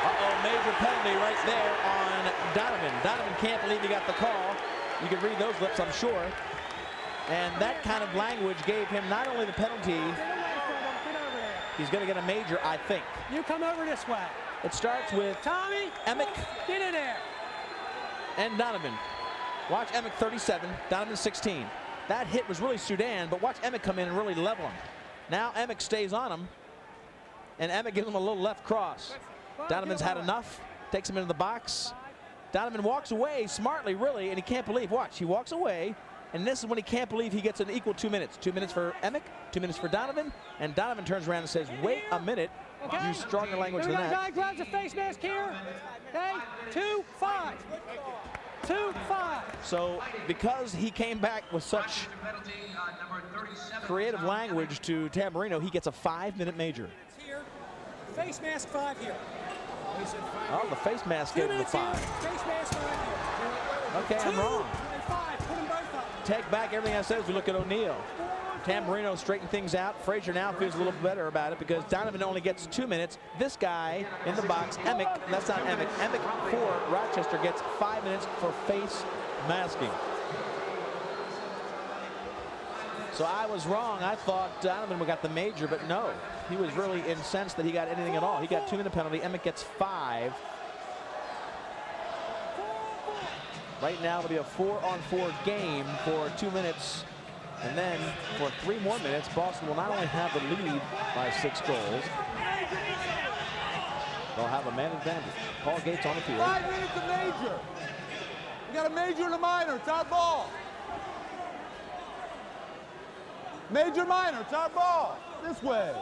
Uh-oh, major penalty right there on Donovan. Donovan can't believe he got the call. You can read those lips, I'm sure. And that kind of language gave him not only the penalty, he's going to get a major, I think. You come over this way. It starts with Tommy, Emick. Get in there. And Donovan. Watch Emick 37, Donovan 16. That hit was really Sudan, but watch Emick come in and really level him. Now Emick stays on him, and Emick gives him a little left cross. Donovan's had enough, takes him into the box. Donovan walks away smartly, really, and he can't believe. Watch, he walks away, and this is when he can't believe he gets an equal 2 minutes. 2 minutes for Emick, 2 minutes for Donovan, and Donovan turns around and says, wait a minute. Okay. Use stronger language than Guy that. grabs a face mask here. Okay, 2-5. 2-5. So because he came back with such creative language to Tamburino, he gets a 5-minute major. Here. Face mask 5 here. Oh, the face mask gave him the 5. Face mask 5 here. Okay, I'm wrong. 5. Put them both up. Take back everything I said as we look at O'Neal. Tamburino straightened things out. Frazier now feels a little better about it because Donovan only gets 2 minutes. This guy in the box, Emick, that's not Emick. Emick for Rochester gets 5 minutes for face masking. So I was wrong. I thought Donovan got the major, but no. He was really incensed that he got anything at all. He got 2-minute penalty. Emick gets 5. Right now it'll be a 4-on-4 game for 2 minutes. And then for 3 more minutes, Boston will not only have the lead by 6 goals, they'll have a man advantage. Paul Gates on the field. 5 minutes of major. We got a major and a minor. It's our ball. Major, minor. It's our ball. This way.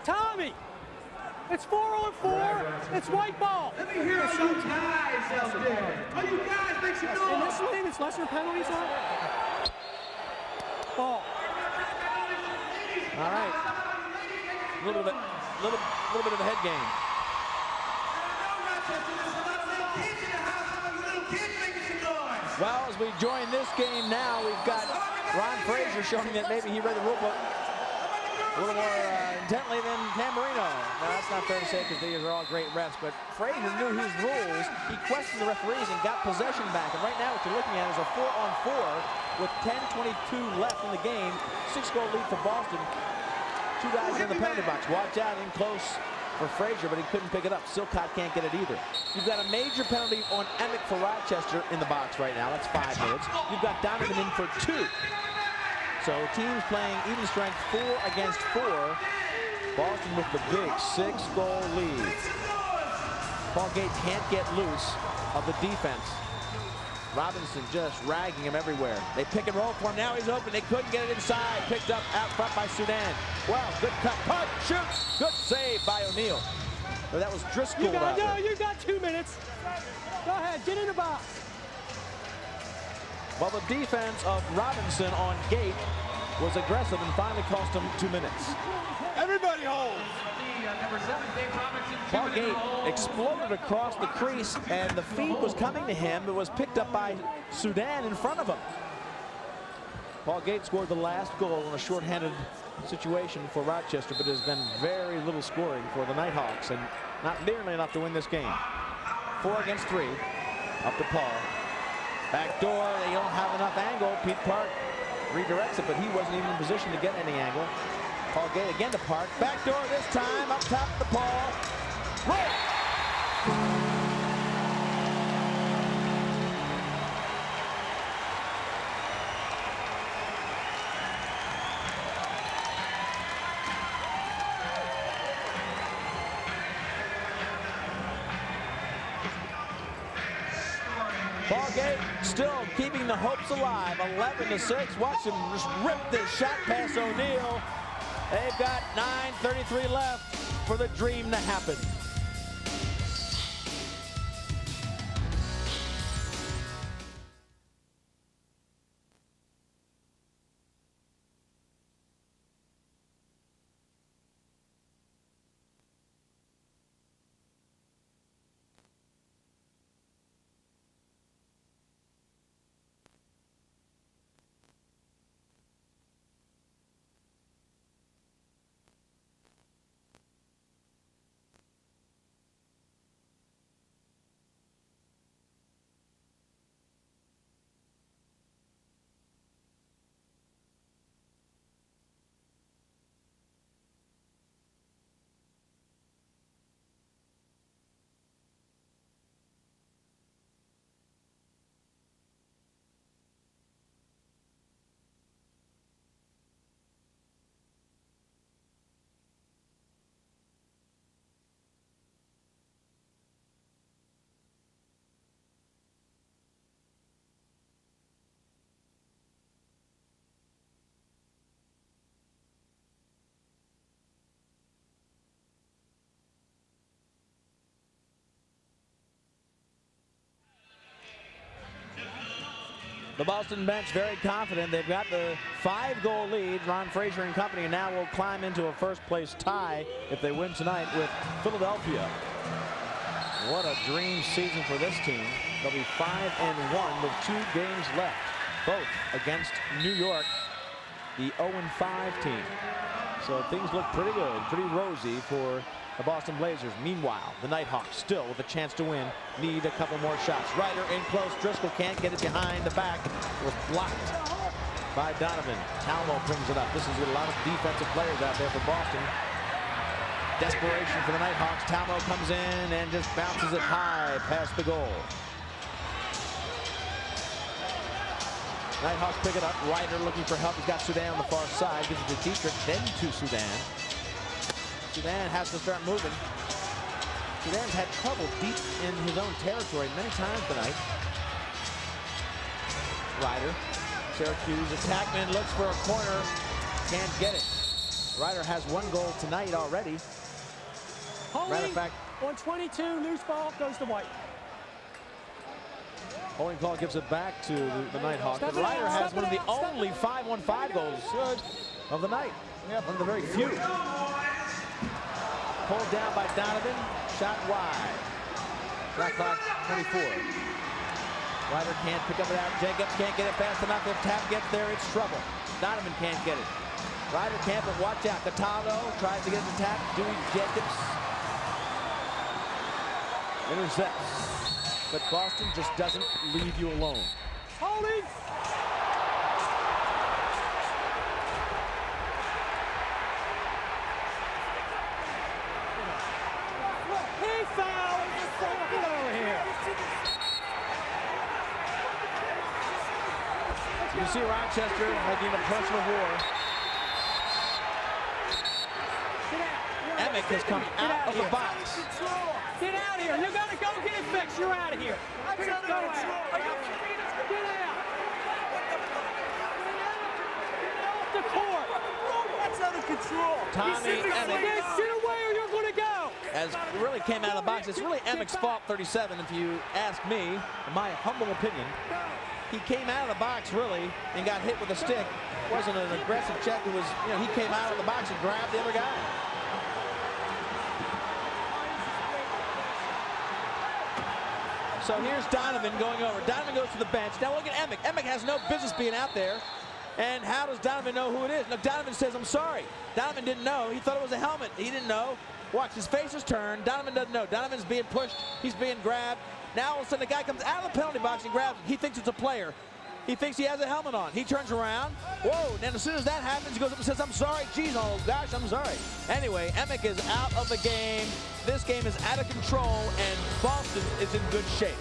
Tommy, it's 4-on-4. It's white ball. Let me hear all you guys out there. All you guys make some noise. In this lane, it's lesser penalties on. Ball. All right. A little bit of a head game. Well, as we join this game now, we've got Ron Frazier showing that maybe he read the rule book a little more intently than Tamburino. Now, that's not fair to say because these are all great refs, but Frazier knew his rules. He questioned the referees and got possession back. And right now what you're looking at is a 4-on-4 with 10:22 left in the game. 6-goal lead for Boston. 2 guys in the penalty box. Watch out in close for Frazier, but he couldn't pick it up. Silcott can't get it either. You've got a major penalty on Emick for Rochester in the box right now. That's 5 minutes. You've got Donovan in for 2. So teams playing even strength 4 against 4. Boston with the big 6-goal lead. Paul Gates can't get loose of the defense. Robinson just ragging him everywhere. They pick and roll for him. Now he's open. They couldn't get it inside. Picked up out front by Sudan. Wow, good cut. Punt, shoot. Good save by O'Neal. Or that was Driscoll. You got 2 minutes. Go ahead, get in the box. Well, the defense of Robinson on Gate was aggressive and finally cost him 2 minutes. Everybody holds. Paul Gate exploded across the crease, and the feed was coming to him. It was picked up by Sudan in front of him. Paul Gate scored the last goal in a shorthanded situation for Rochester, but there's been very little scoring for the Knighthawks, and not nearly enough to win this game. 4 against 3. Up to Paul. Back door, they don't have enough angle. Pete Park redirects it, but he wasn't even in position to get any angle. Paul Gate again to Park. Back door this time, up top of the ball. Roll! Paul Gate still keeping the hopes alive. 11-6. Watch him just rip this shot past O'Neal. They've got 9:33 left for the dream to happen. The Boston bench very confident. They've got the 5-goal lead. Ron Frazier and company now will climb into a first-place tie if they win tonight with Philadelphia. What a dream season for this team. They'll be 5-1 with 2 games left, both against New York, the 0-5 team. So things look pretty good, pretty rosy for the Boston Blazers. Meanwhile, the Knighthawks still with a chance to win, need a couple more shots. Ryder in close. Driscoll can't get it behind the back. It was blocked by Donovan. Talmo brings it up. This is a lot of defensive players out there for Boston. Desperation for the Knighthawks. Talmo comes in and just bounces it high past the goal. Knighthawks pick it up. Ryder looking for help. He's got Soudan on the far side. Gives it to Dietrich, then to Soudan. Soudan has to start moving. Soudan's had trouble deep in his own territory many times tonight. Ryder, Syracuse attackman looks for a corner. Can't get it. Ryder has 1 goal tonight already. Matter of fact, on 22, loose ball goes to White. holding call gives it back to the Knighthawks. But Ryder has one of the only 5-on-5 goals of the night. One of the very few. Pulled down by Donovan, shot wide. Shot clock 24. Ryder can't pick up that. Jacobs can't get it fast enough. If Tap gets there, it's trouble. Donovan can't get it. Ryder can't, but watch out. Cataldo tries to get the Tap. Dewey Jacobs intercepts. But Boston just doesn't leave you alone. Holding. He fouled. Get over here. You see Rochester making a personal war. Emick has come out of the box. Get out of here. You got to go get it fixed. You're out of here. Get out. Get out. Get off the court. That's out of control. Tommy Emick. Get away or you're going to go. As really came out of the box. It's really Emick's fault, 37, if you ask me, in my humble opinion. He came out of the box, really, and got hit with a stick. It wasn't an aggressive check. It was, you know, he came out of the box and grabbed the other guy. So here's Donovan going over. Donovan goes to the bench. Now look at Emick. Emick has no business being out there. And how does Donovan know who it is? Look, Donovan says, I'm sorry. Donovan didn't know. He thought it was a helmet. He didn't know. Watch, his face is turned. Donovan doesn't know. Donovan's being pushed. He's being grabbed. Now all of a sudden the guy comes out of the penalty box and grabs him. He thinks it's a player. He thinks he has a helmet on. He turns around. Whoa, and as soon as that happens, he goes up and says, I'm sorry. Geez, oh gosh, I'm sorry. Anyway, Emick is out of the game. This game is out of control, and Boston is in good shape.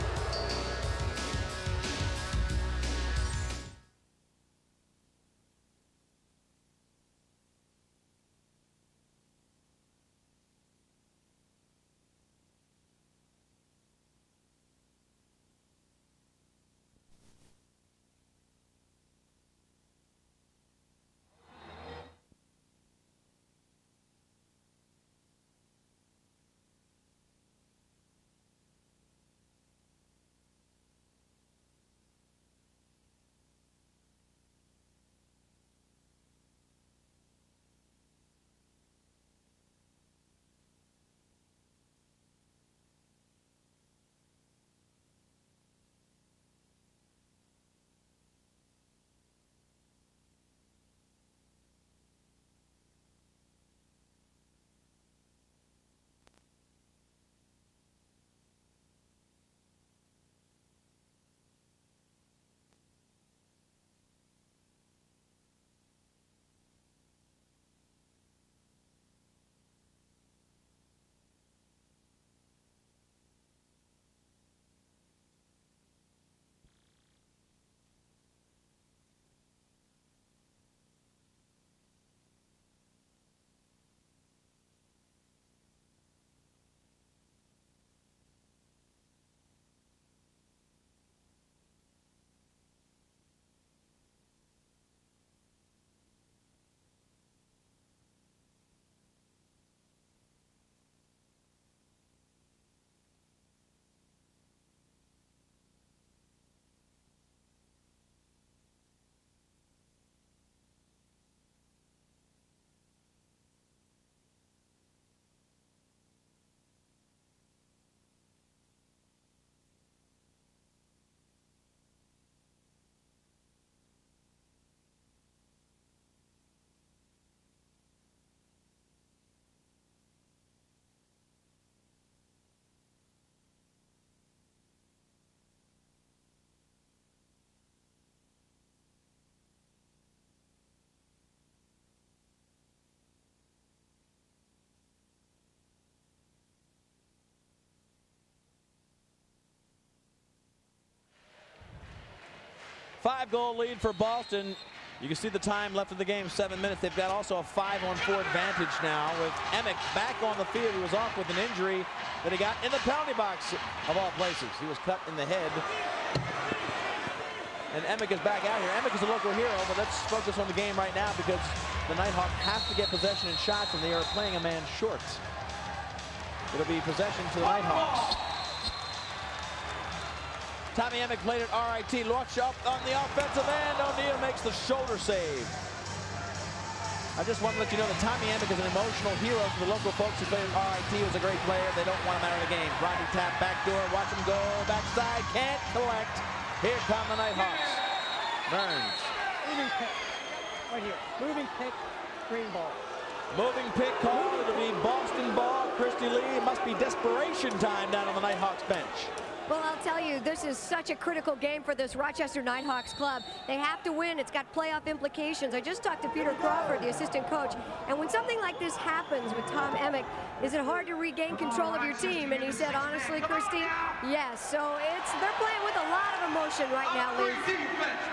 5-goal lead for Boston. You can see the time left in the game, 7 minutes. They've got also a 5-on-4 advantage now with Emick back on the field. He was off with an injury that he got in the penalty box of all places. He was cut in the head. And Emick is back out here. Emick is a local hero, but let's focus on the game right now because the Nighthawks have to get possession and shots, and they are playing a man short. It'll be possession to the Nighthawks. Tommy Emick played at RIT. Launch up on the offensive end. O'Neal makes the shoulder save. I just want to let you know that Tommy Emick is an emotional hero for the local folks who played at RIT. He was a great player. They don't want him out of the game. Rodney tap, backdoor, watch him go. Backside, can't collect. Here come the Nighthawks. Burns. Moving pick. Right here. Moving pick, green ball. Moving pick call. It'll be Boston ball. Christy Lee. It must be desperation time down on the Nighthawks bench. Well, I'll tell you, this is such a critical game for this Rochester Knighthawks club. They have to win. It's got playoff implications. I just talked to Peter Crawford, the assistant coach, and when something like this happens with Tom Emick, is it hard to regain control of your team? And he said, honestly, Christy, yes. So they're playing with a lot of emotion right now, Lee.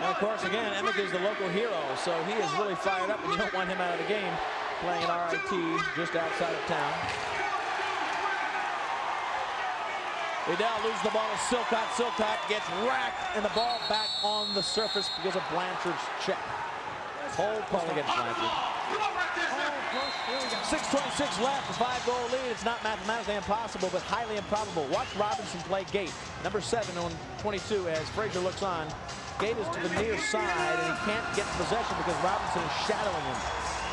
And of course, again, Emick is the local hero, so he is really fired up, and you don't want him out of the game playing at RIT just outside of town. They now lose the ball to Silcott. Silcott gets racked, and the ball back on the surface because of Blanchard's check. Hold call against Blanchard. 6:26 left, a 5-goal lead. It's not mathematically impossible, but highly improbable. Watch Robinson play Gate, number 7 on 22, as Frazier looks on. Gate is to the near side, and he can't get possession because Robinson is shadowing him.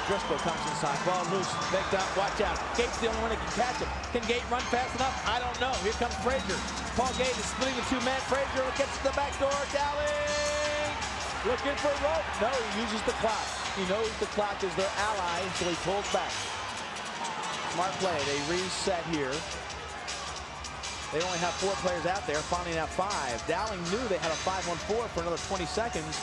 Driscoll comes inside, ball loose, picked up, watch out. Gate's the only one that can catch him. Can Gate run fast enough? I don't know. Here comes Frazier. Paul Gate is splitting the 2 men. Frazier gets to the back door. Dowling looking for a rope. No, he uses the clock. He knows the clock is their ally, so he pulls back. Smart play. They reset here. They only have 4 players out there, finally now 5. Dowling knew they had a 5-on-4 for another 20 seconds.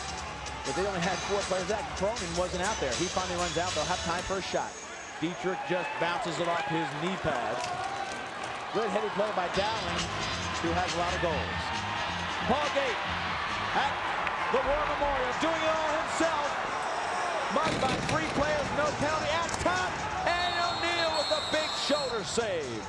But they only had 4 players out. Cronin wasn't out there. He finally runs out. They'll have time for a shot. Dietrich just bounces it off his knee pad. Good headed play by Dowling, who has a lot of goals. Paul Gate at the War Memorial doing it all himself. Mugged by 3 players, no penalty at top. And O'Neal with a big shoulder save.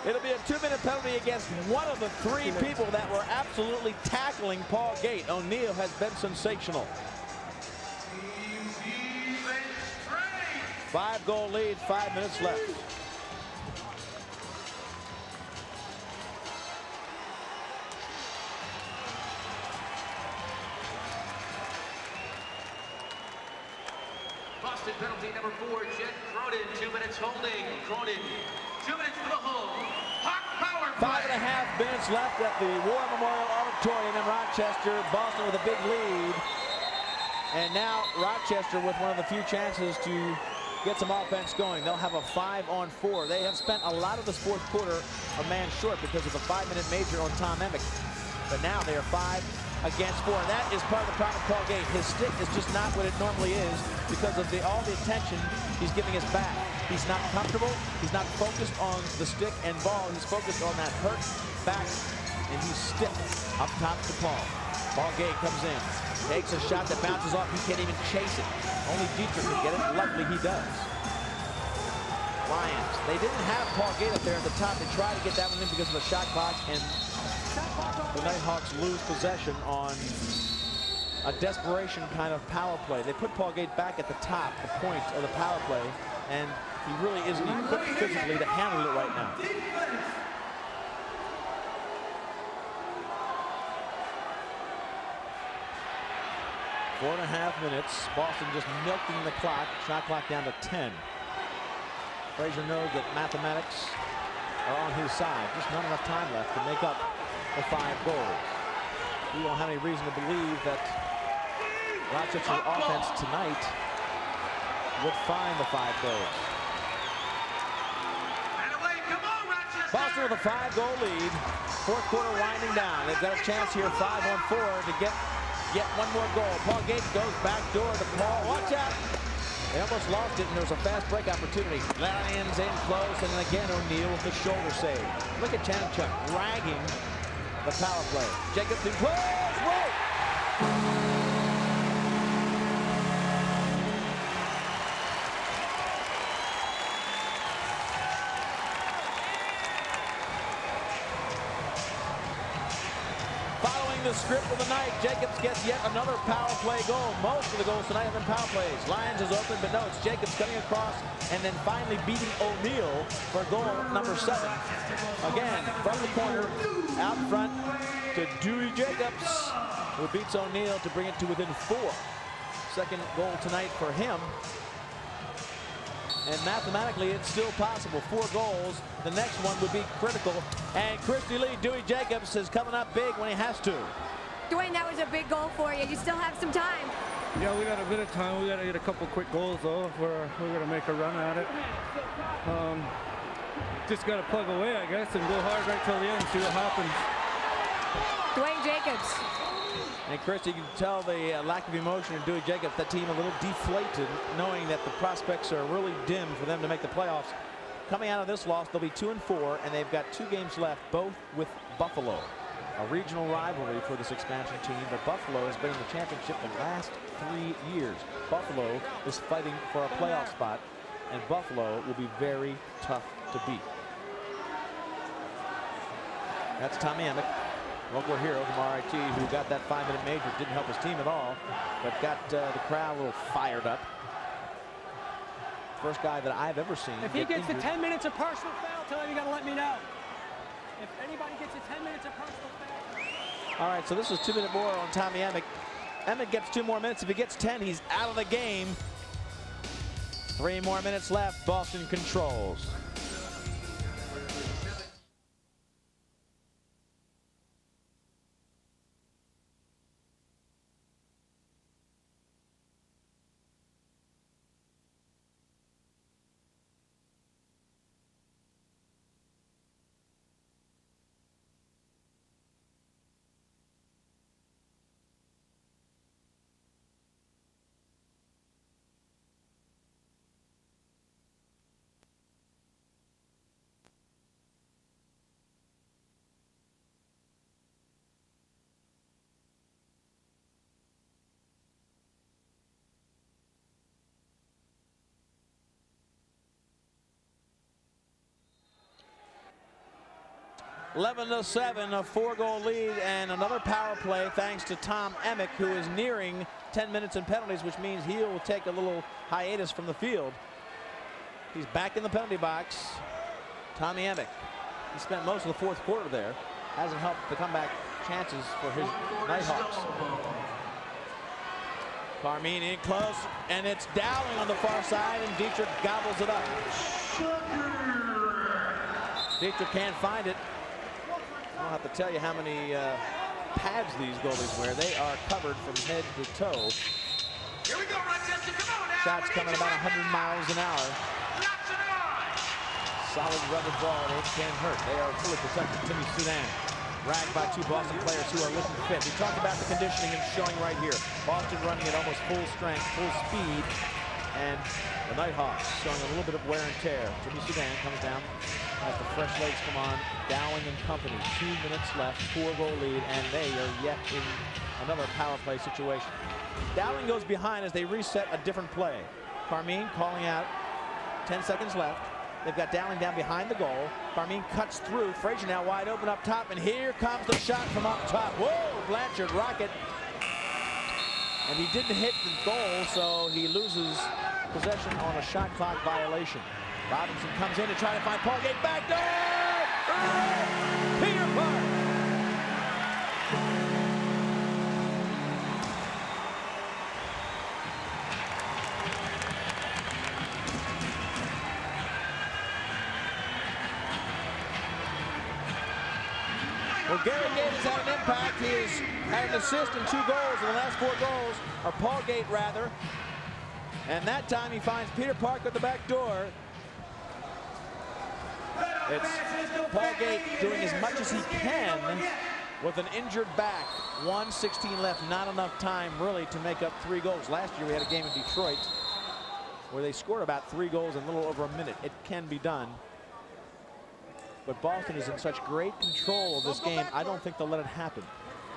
It'll be a 2-minute penalty against one of the 3 people that were absolutely tackling Paul Gate. O'Neal has been sensational. 5-goal lead, 5 minutes left. Boston penalty number 4, Jet Cronin, 2 minutes holding. Cronin, 2 minutes for the hold. 5.5 minutes left at the War Memorial Auditorium in Rochester. Boston with a big lead. And now Rochester with one of the few chances to get some offense going. They'll have a 5-on-4. They have spent a lot of this 4th quarter a man short because of the 5-minute major on Tom Emick. But now they are 5 against 4. And that is part of the problem with Paul Gate. His stick is just not what it normally is because of all the attention he's giving his back. He's not comfortable. He's not focused on the stick and ball. He's focused on that hurt back, and he's stiff up top to Paul. Paul Gate comes in, takes a shot that bounces off. He can't even chase it. Only Dietrich can get it. Luckily, he does. Lions. They didn't have Paul Gate up there at the top. They tried to get that one in because of the shot clock, and the Nighthawks lose possession on a desperation kind of power play. They put Paul Gate back at the top, the point of the power play, and he really isn't equipped physically to handle it right now. Four and a half minutes. Boston just milking the clock. Shot clock down to 10. Frazier knows that mathematics are on his side. Just not enough time left to make up the 5 goals. We don't have any reason to believe that Rochester's offense tonight would find the 5 goals. Boston with a 5-goal lead. 4th quarter winding down. They've got a chance here, 5-on-4, to get one more goal. Paul Gate goes back door to Paul. Watch out. They almost lost it, and there was a fast break opportunity. Lions in close, and then again O'Neal with the shoulder save. Look at Chanchuk ragging the power play. Jacobs in close, right. The script of the night, Jacobs gets yet another power play goal. Most of the goals tonight have been power plays. Lyons is open, but no, it's Jacobs coming across and then finally beating O'Neal for goal number 7. Again, from the corner, out front to Dewey Jacobs, who beats O'Neal to bring it to within 4. Second goal tonight for him. And mathematically, it's still possible. 4 goals. The next one would be critical. And Christy Lee, Dewey Jacobs is coming up big when he has to. Dwayne, that was a big goal for you. You still have some time. Yeah, we got a bit of time. We got to get a couple quick goals, though, if we're going to make a run at it. Just got to plug away, I guess, and go hard right till the end, see what happens. Dwayne Jacobs. And Chris, you can tell the lack of emotion in Dewey Jacobs, that team a little deflated, knowing that the prospects are really dim for them to make the playoffs. Coming out of this loss, they'll be 2-4, and they've got 2 games left, both with Buffalo. A regional rivalry for this expansion team, but Buffalo has been in the championship the last 3 years. Buffalo is fighting for a playoff spot, and Buffalo will be very tough to beat. That's Tommy Emick, local hero from RIT, who got that 5-minute major. Didn't help his team at all, but got the crowd a little fired up. First guy that I've ever seen. If he gets the 10 minutes of personal foul, tell him you got to let me know. If anybody gets the 10 minutes of personal foul. All right, so this is 2-minute more on Tommy Emick. Emick gets 2 more minutes. If he gets 10, he's out of the game. 3 more minutes left. Boston controls. (11-7), a 4-goal lead and another power play thanks to Tom Emick, who is nearing 10 minutes in penalties, which means he will take a little hiatus from the field. He's back in the penalty box. Tommy Emick. He spent most of the 4th quarter there. Hasn't helped the comeback chances for his Knighthawks. Carmine in close, and it's Dowling on the far side, and Dietrich gobbles it up. Dietrich can't find it. I don't have to tell you how many pads these goalies wear. They are covered from head to toe. Here we go, Rochester. Come on now. Shots coming about 100 miles an hour. Solid rubber ball. It can hurt. They are fully protected. Timmy Sudan ragged by 2 Boston players who are looking fit. We talked about the conditioning and showing right here. Boston running at almost full strength, full speed, and the Knighthawks showing a little bit of wear and tear. Timmy Sudan comes down as the fresh legs come on. Dowling and company. 2 minutes left, 4-goal lead, and they are yet in another power play situation. Dowling goes behind as they reset a different play. Carmine calling out. 10 seconds left. They've got Dowling down behind the goal. Carmine cuts through. Frazier now wide open up top, and here comes the shot from up top. Whoa, Blanchard rocket. And he didn't hit the goal, so he loses possession on a shot clock violation. Robinson comes in to try to find Paul Gate back there. Peter Park. Well, Gary Gate has had an impact. He has had an assist and 2 goals in the last 4 goals, or Paul Gate rather. And that time he finds Peter Park at the back door. It's Paul Gate doing as much as he can with an injured back. 1:16 left, not enough time really to make up 3 goals. Last year we had a game in Detroit where they scored about 3 goals in a little over a minute. It can be done. But Boston is in such great control of this game, I don't think they'll let it happen.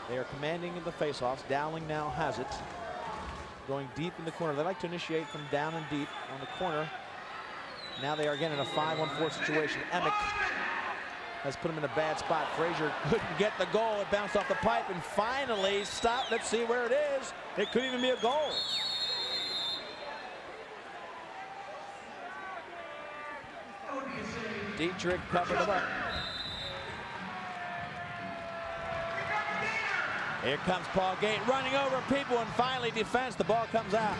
They are commanding in the faceoffs. Dowling now has it. Going deep in the corner. They like to initiate from down and deep on the corner. Now they are again in a 5-on-4 situation. Emick has put him in a bad spot. Frazier couldn't get the goal. It bounced off the pipe and finally stopped. Let's see where it is. It could even be a goal. Dietrich covered him up. Here comes Paul Gate running over people and finally defense. The ball comes out.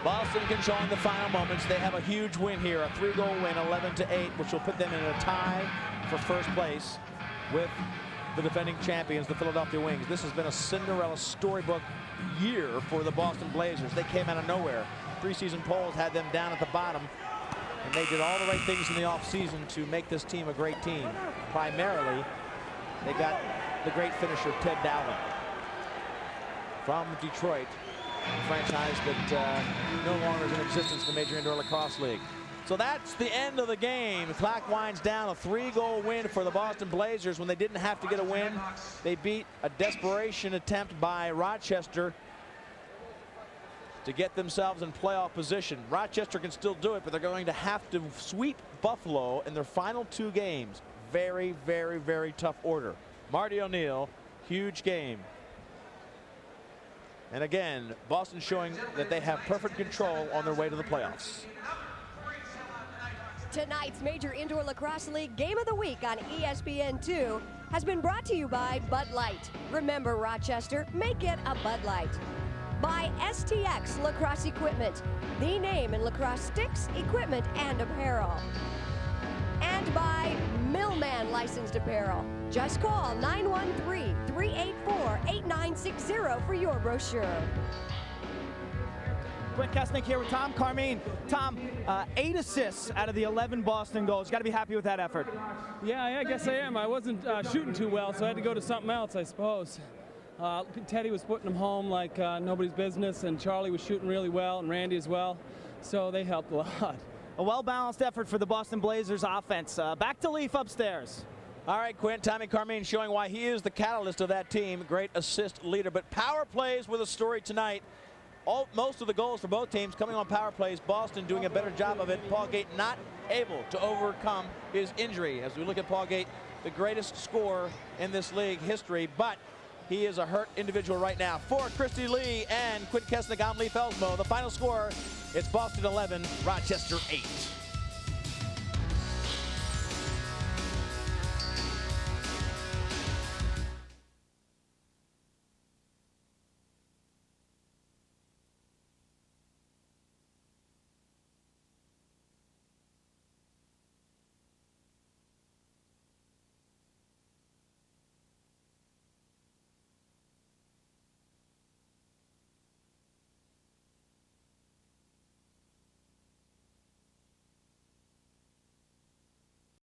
Boston controlling the final moments. They have a huge win here, a 3-goal win, 11-8, which will put them in a tie for first place with the defending champions, the Philadelphia Wings. This has been a Cinderella storybook year for the Boston Blazers. They came out of nowhere. Preseason polls had them down at the bottom, and they did all the right things in the offseason to make this team a great team. Primarily, they got the great finisher, Ted Dowling, from Detroit, a franchise that no longer is in existence in the Major Indoor Lacrosse League. So that's the end of the game. The clock winds down. A 3-goal win for the Boston Blazers when they didn't have to get a win. They beat a desperation attempt by Rochester to get themselves in playoff position. Rochester can still do it, but they're going to have to sweep Buffalo in their final 2 games. Very, very, very tough order. Marty O'Neill, huge game. And again, Boston showing that they have perfect control on their way to the playoffs. Tonight's Major Indoor Lacrosse League Game of the Week on ESPN2 has been brought to you by Bud Light. Remember, Rochester, make it a Bud Light. By STX Lacrosse Equipment, the name in lacrosse sticks, equipment, and apparel. And by Millman Licensed Apparel. Just call 913-384-8960 for your brochure. Quint Kesnick here with Tom Carmine. Tom, 8 assists out of the 11 Boston goals. You got to be happy with that effort. Yeah, I guess I am. I wasn't shooting too well, so I had to go to something else, I suppose. Teddy was putting them home like nobody's business, and Charlie was shooting really well, and Randy as well, so they helped a lot. A well-balanced effort for the Boston Blazers offense. Back to Leaf upstairs. All right, Quint, Tommy Carmine showing why he is the catalyst of that team. Great assist leader, but power plays were the story tonight. Most of the goals for both teams coming on power plays. Boston doing a better job of it. Paul Gate not able to overcome his injury. As we look at Paul Gate, the greatest scorer in this league history, but he is a hurt individual right now. For Christy Lee and Quint Kesnick, I'm Lee Felsmo. The final score, it's Boston 11, Rochester 8.